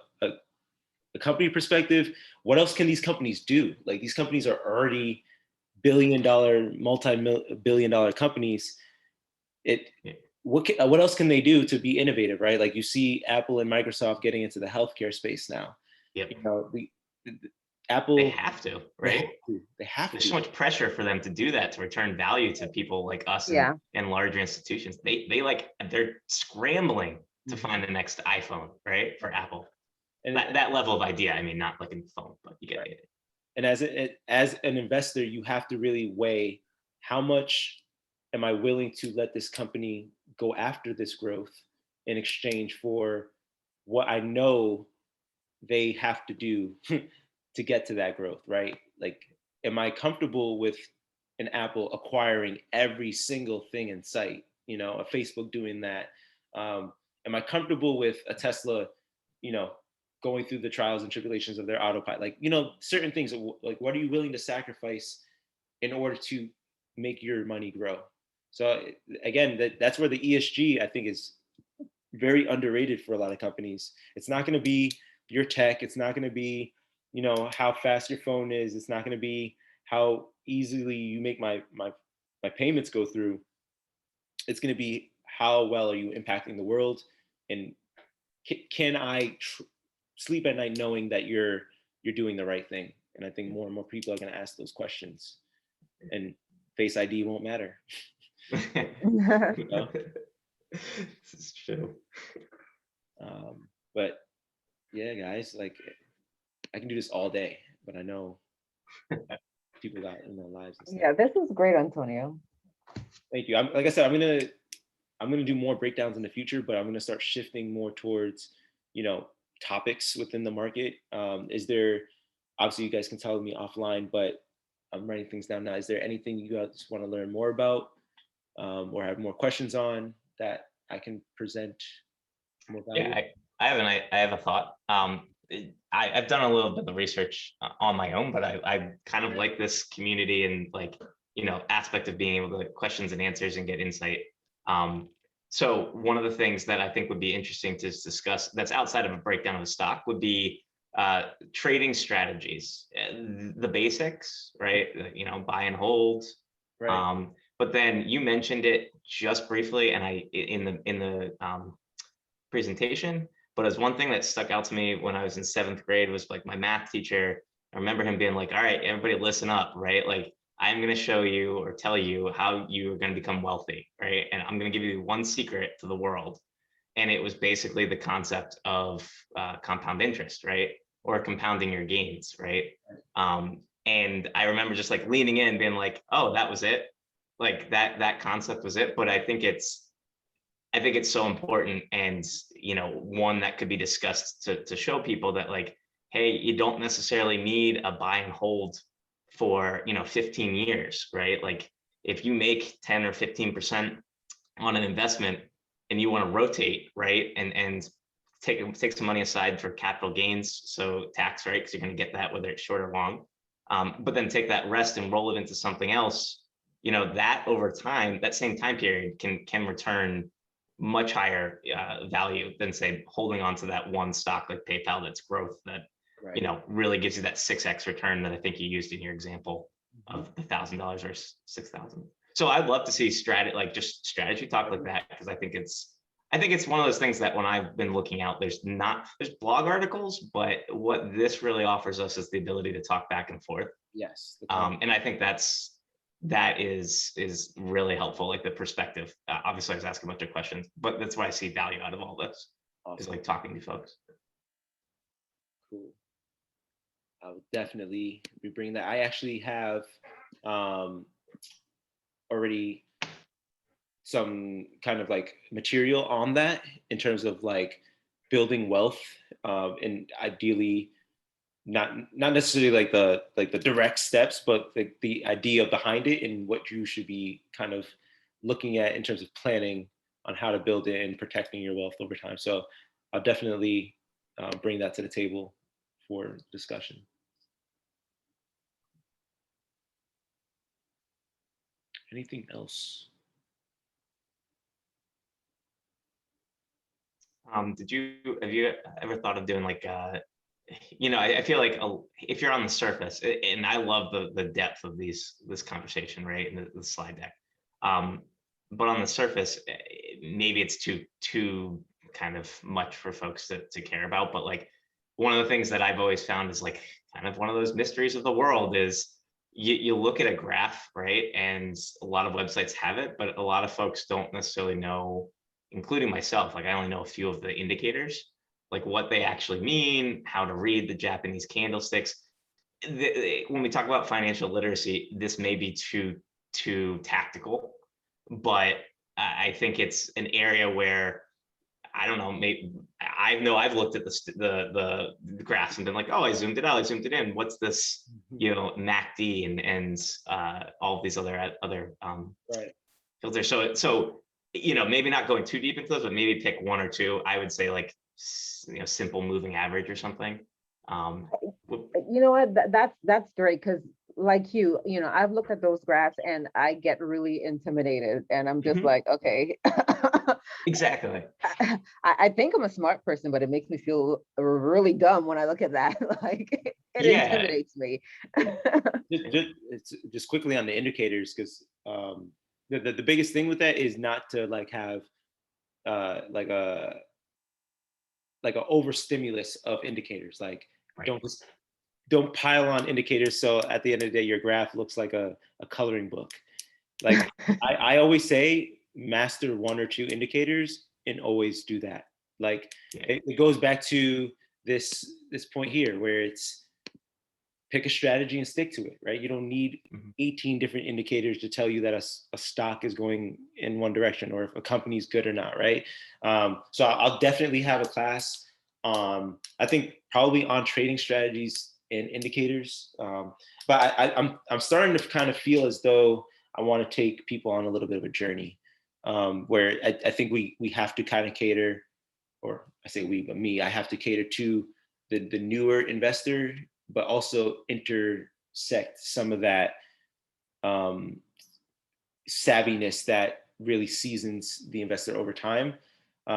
company perspective, what else can these companies do? Like these companies are already billion-dollar, multi-billion-dollar companies. Yeah. What else can they do to be innovative, right? Like you see Apple and Microsoft getting into the healthcare space now. Yep. You know, Apple, They have to, right? They have There's to. so much pressure for them to do that, to return value to people like us yeah, and larger institutions. They're scrambling to find the next iPhone, right? For Apple. And That level of idea. I mean, not like in the phone, but you get right. it. And as an investor, you have to really weigh how much am I willing to let this company go after this growth in exchange for what I know they have to do to get to that growth, right? Like, am I comfortable with an Apple acquiring every single thing in sight? You know, a Facebook doing that. Am I comfortable with a Tesla, you know, going through the trials and tribulations of their autopilot? Like, you know, certain things. Like, what are you willing to sacrifice in order to make your money grow? So again, that's where the ESG, I think, is very underrated for a lot of companies. It's not going to be your tech. It's not going to be, you know, how fast your phone is. It's not going to be how easily you make my payments go through. it's going to be how well are you impacting the world, and can I sleep at night knowing that you're doing the right thing? And I think more and more people are going to ask those questions, and Face ID won't matter. You know? This is true. But yeah, guys, like I can do this all day, but I know people got in their lives. And stuff. Yeah, this is great, Antonio. Thank you. Like I said, I'm gonna do more breakdowns in the future, but I'm gonna start shifting more towards, topics within the market. Is there, obviously you guys can tell me offline, but I'm writing things down now. Is there anything you guys want to learn more about, or have more questions on that I can present more value? Yeah, I have a thought. I've done a little bit of research on my own, but I kind of like this community and like, aspect of being able to questions and answers and get insight. So one of the things that I think would be interesting to discuss that's outside of a breakdown of a stock would be trading strategies, the basics, right? Buy and hold. Right. But then you mentioned it just briefly, and in the presentation, but as one thing that stuck out to me when I was in 7th grade was like my math teacher. I remember him being like, all right, everybody listen up, right? Like I'm going to show you or tell you how you're going to become wealthy, right? And I'm going to give you one secret to the world. And it was basically the concept of compound interest, right? Or compounding your gains, right? And I remember just like leaning in being like, oh, that was it. Like that concept was it. But I think it's so important, and one that could be discussed to show people that like, hey, you don't necessarily need a buy and hold for 15 years, right? Like if you make 10 or 15% on an investment and you want to rotate, right, and take some money aside for capital gains, so tax, right, because you're going to get that whether it's short or long, but then take that rest and roll it into something else, that over time, that same time period can return much higher value than say holding on to that one stock like PayPal that's growth that Right. Really gives you that 6x return that I think you used in your example of the $1,000 or 6,000. So I'd love to see strategy talk like that, because I think it's one of those things that when I've been looking out, there's blog articles, but what this really offers us is the ability to talk back and forth. Yes. And I think that is really helpful, like the perspective. Obviously I was asking a bunch of questions, but that's why I see value out of all this. Awesome. Is like talking to folks. Cool. I would definitely be bringing that. I actually have already some kind of like material on that in terms of like building wealth, and ideally not necessarily like the direct steps, but the idea behind it and what you should be kind of looking at in terms of planning on how to build it and protecting your wealth over time. So I'll definitely bring that to the table for discussion. Anything else? Have you ever thought of doing like I feel like if you're on the surface, and I love the depth of this conversation, right, and the slide deck, but on the surface, maybe it's too kind of much for folks to care about. But like one of the things that I've always found is like kind of one of those mysteries of the world is you look at a graph, right, and a lot of websites have it, but a lot of folks don't necessarily know, including myself. Like I only know a few of the indicators, like what they actually mean, how to read the Japanese candlesticks. When we talk about financial literacy, this may be too tactical, but I think it's an area where, I don't know, maybe I've looked at the graphs and been like, oh, I zoomed it out, I zoomed it in. What's this, MACD and all of these other right. filters. So maybe not going too deep into those, but maybe pick one or two. I would say like simple moving average or something. You know what? That's great, because like I've looked at those graphs and I get really intimidated, and I'm just like, okay. Exactly. I think I'm a smart person, but it makes me feel really dumb when I look at that. Like it intimidates me. Just quickly on the indicators, because the biggest thing with that is not to like have like a overstimulus of indicators. Like Right. don't pile on indicators so at the end of the day your graph looks like a coloring book. Like I always say, master one or two indicators and always do that. Like Yeah. it goes back to this point here where it's pick a strategy and stick to it, right? You don't need 18 different indicators to tell you that a stock is going in one direction or if a company is good or not, right? So I'll definitely have a class. I think probably on trading strategies and indicators. But I'm starting to kind of feel as though I want to take people on a little bit of a journey where I think we have to kind of cater, or I say we, but me, I have to cater to the newer investor, but also intersect some of that savviness that really seasons the investor over time.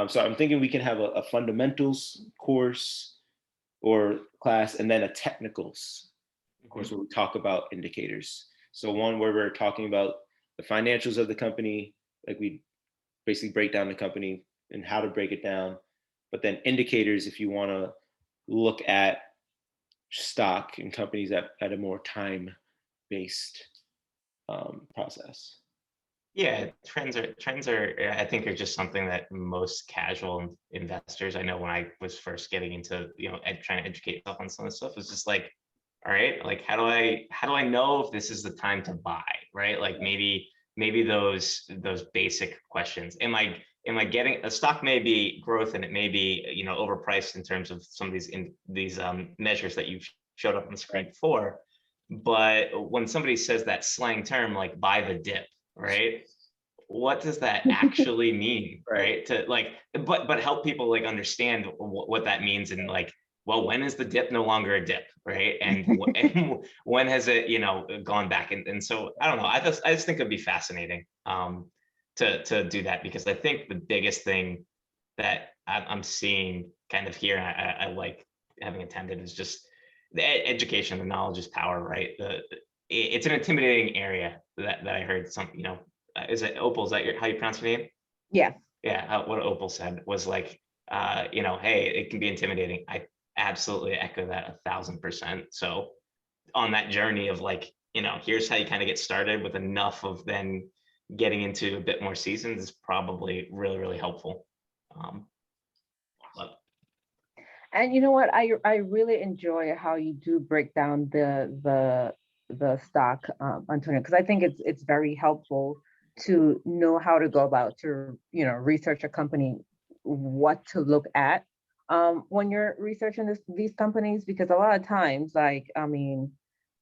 So I'm thinking we can have a fundamentals course or class, and then a technicals course where we talk about indicators. So one where we're talking about the financials of the company, like we basically break down the company and how to break it down, but then indicators if you want to look at stock and companies at a more time-based process. Yeah, trends are I think are just something that most casual investors, I know when I was first getting into, trying to educate myself on some of this stuff, was just like, all right, like how do I know if this is the time to buy, right? Like maybe those basic questions. Am I getting a stock may be growth and it may be, overpriced in terms of some of these measures that you've showed up on the screen before. But when somebody says that slang term like buy the dip, right? What does that actually mean, right? To like, but help people like understand what that means and like, well, when is the dip no longer a dip, right? And when has it, gone back? And so I don't know. I just think it'd be fascinating to do that, because I think the biggest thing that I'm seeing kind of here, and I like having attended, is just the education. The knowledge is power, right? It's an intimidating area that I heard some, is it Opal? Is that how you pronounce your name? Yeah. Yeah. What Opal said was like, hey, it can be intimidating. I absolutely echo that 1,000%. So on that journey of like, here's how you kind of get started with enough of then getting into a bit more seasons is probably really, really helpful. And you know what? I really enjoy how you do break down the stock, Antonio, because I think it's very helpful to know how to go about to research a company, what to look at when you're researching these companies, because a lot of times, like me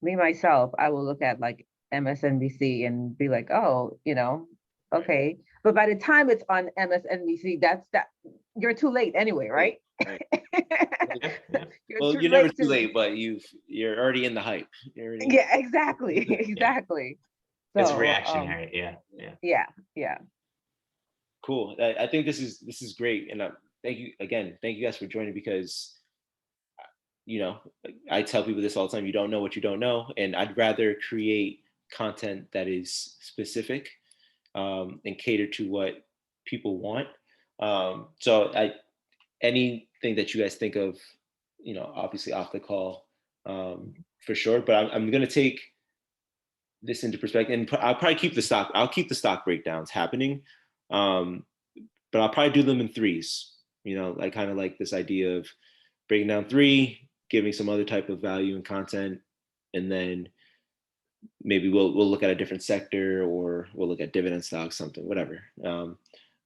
myself, I will look at like MSNBC and be like, oh, okay, but by the time it's on MSNBC, that you're too late anyway, right? Right. You're You're never too to- late, but you're already in the hype. Yeah, exactly. Exactly. So It's reactionary. Yeah. Cool. I think this is great, and thank you again. Thank you guys for joining, because I tell people this all the time. You don't know what you don't know, and I'd rather create content that is specific and cater to what people want. So anything that you guys think of, obviously off the call, for sure. But I'm going to take this into perspective, and I'll probably keep the stock. I'll keep the stock breakdowns happening, but I'll probably do them in threes. I kind of like this idea of breaking down three, giving some other type of value and content, and then maybe we'll look at a different sector, or we'll look at dividend stocks, something, whatever.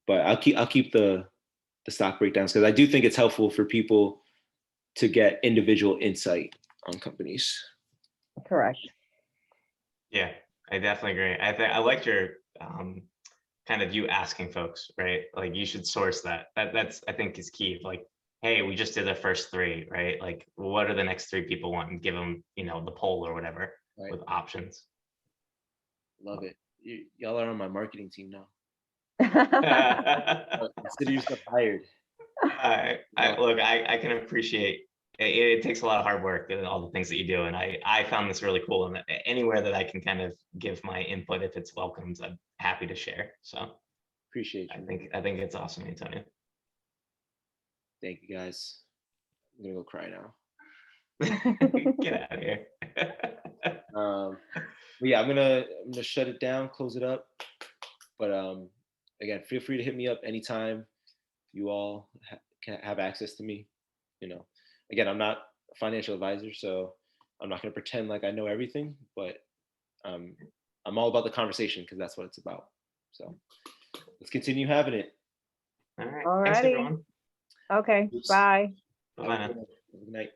But I'll keep the stock breakdowns, because I do think it's helpful for people to get individual insight on companies. Correct. Yeah, I definitely agree. I liked your kind of you asking folks, right? Like you should source that. That's I think is key. Like, hey, we just did the first three, right? Like, what are the next three people want? And give them, the poll or whatever, right, with options. Love it. Y'all are on my marketing team now. Consider yourself hired. Look, I can appreciate it takes a lot of hard work and all the things that you do. And I found this really cool. And anywhere that I can kind of give my input, if it's welcomed, I'm happy to share. So Appreciate I you. think it's awesome, Antonio. Thank you guys. I'm gonna go cry now. Get out of here. But yeah, I'm gonna shut it down, close it up. But again, feel free to hit me up anytime. You all can have access to me. You know, again, I'm not a financial advisor, so I'm not gonna pretend like I know everything. But I'm all about the conversation because that's what it's about. So let's continue having it. All right. Thanks, Alrighty. everyone. Okay, Oops. bye. Bye-bye now. Have a good night.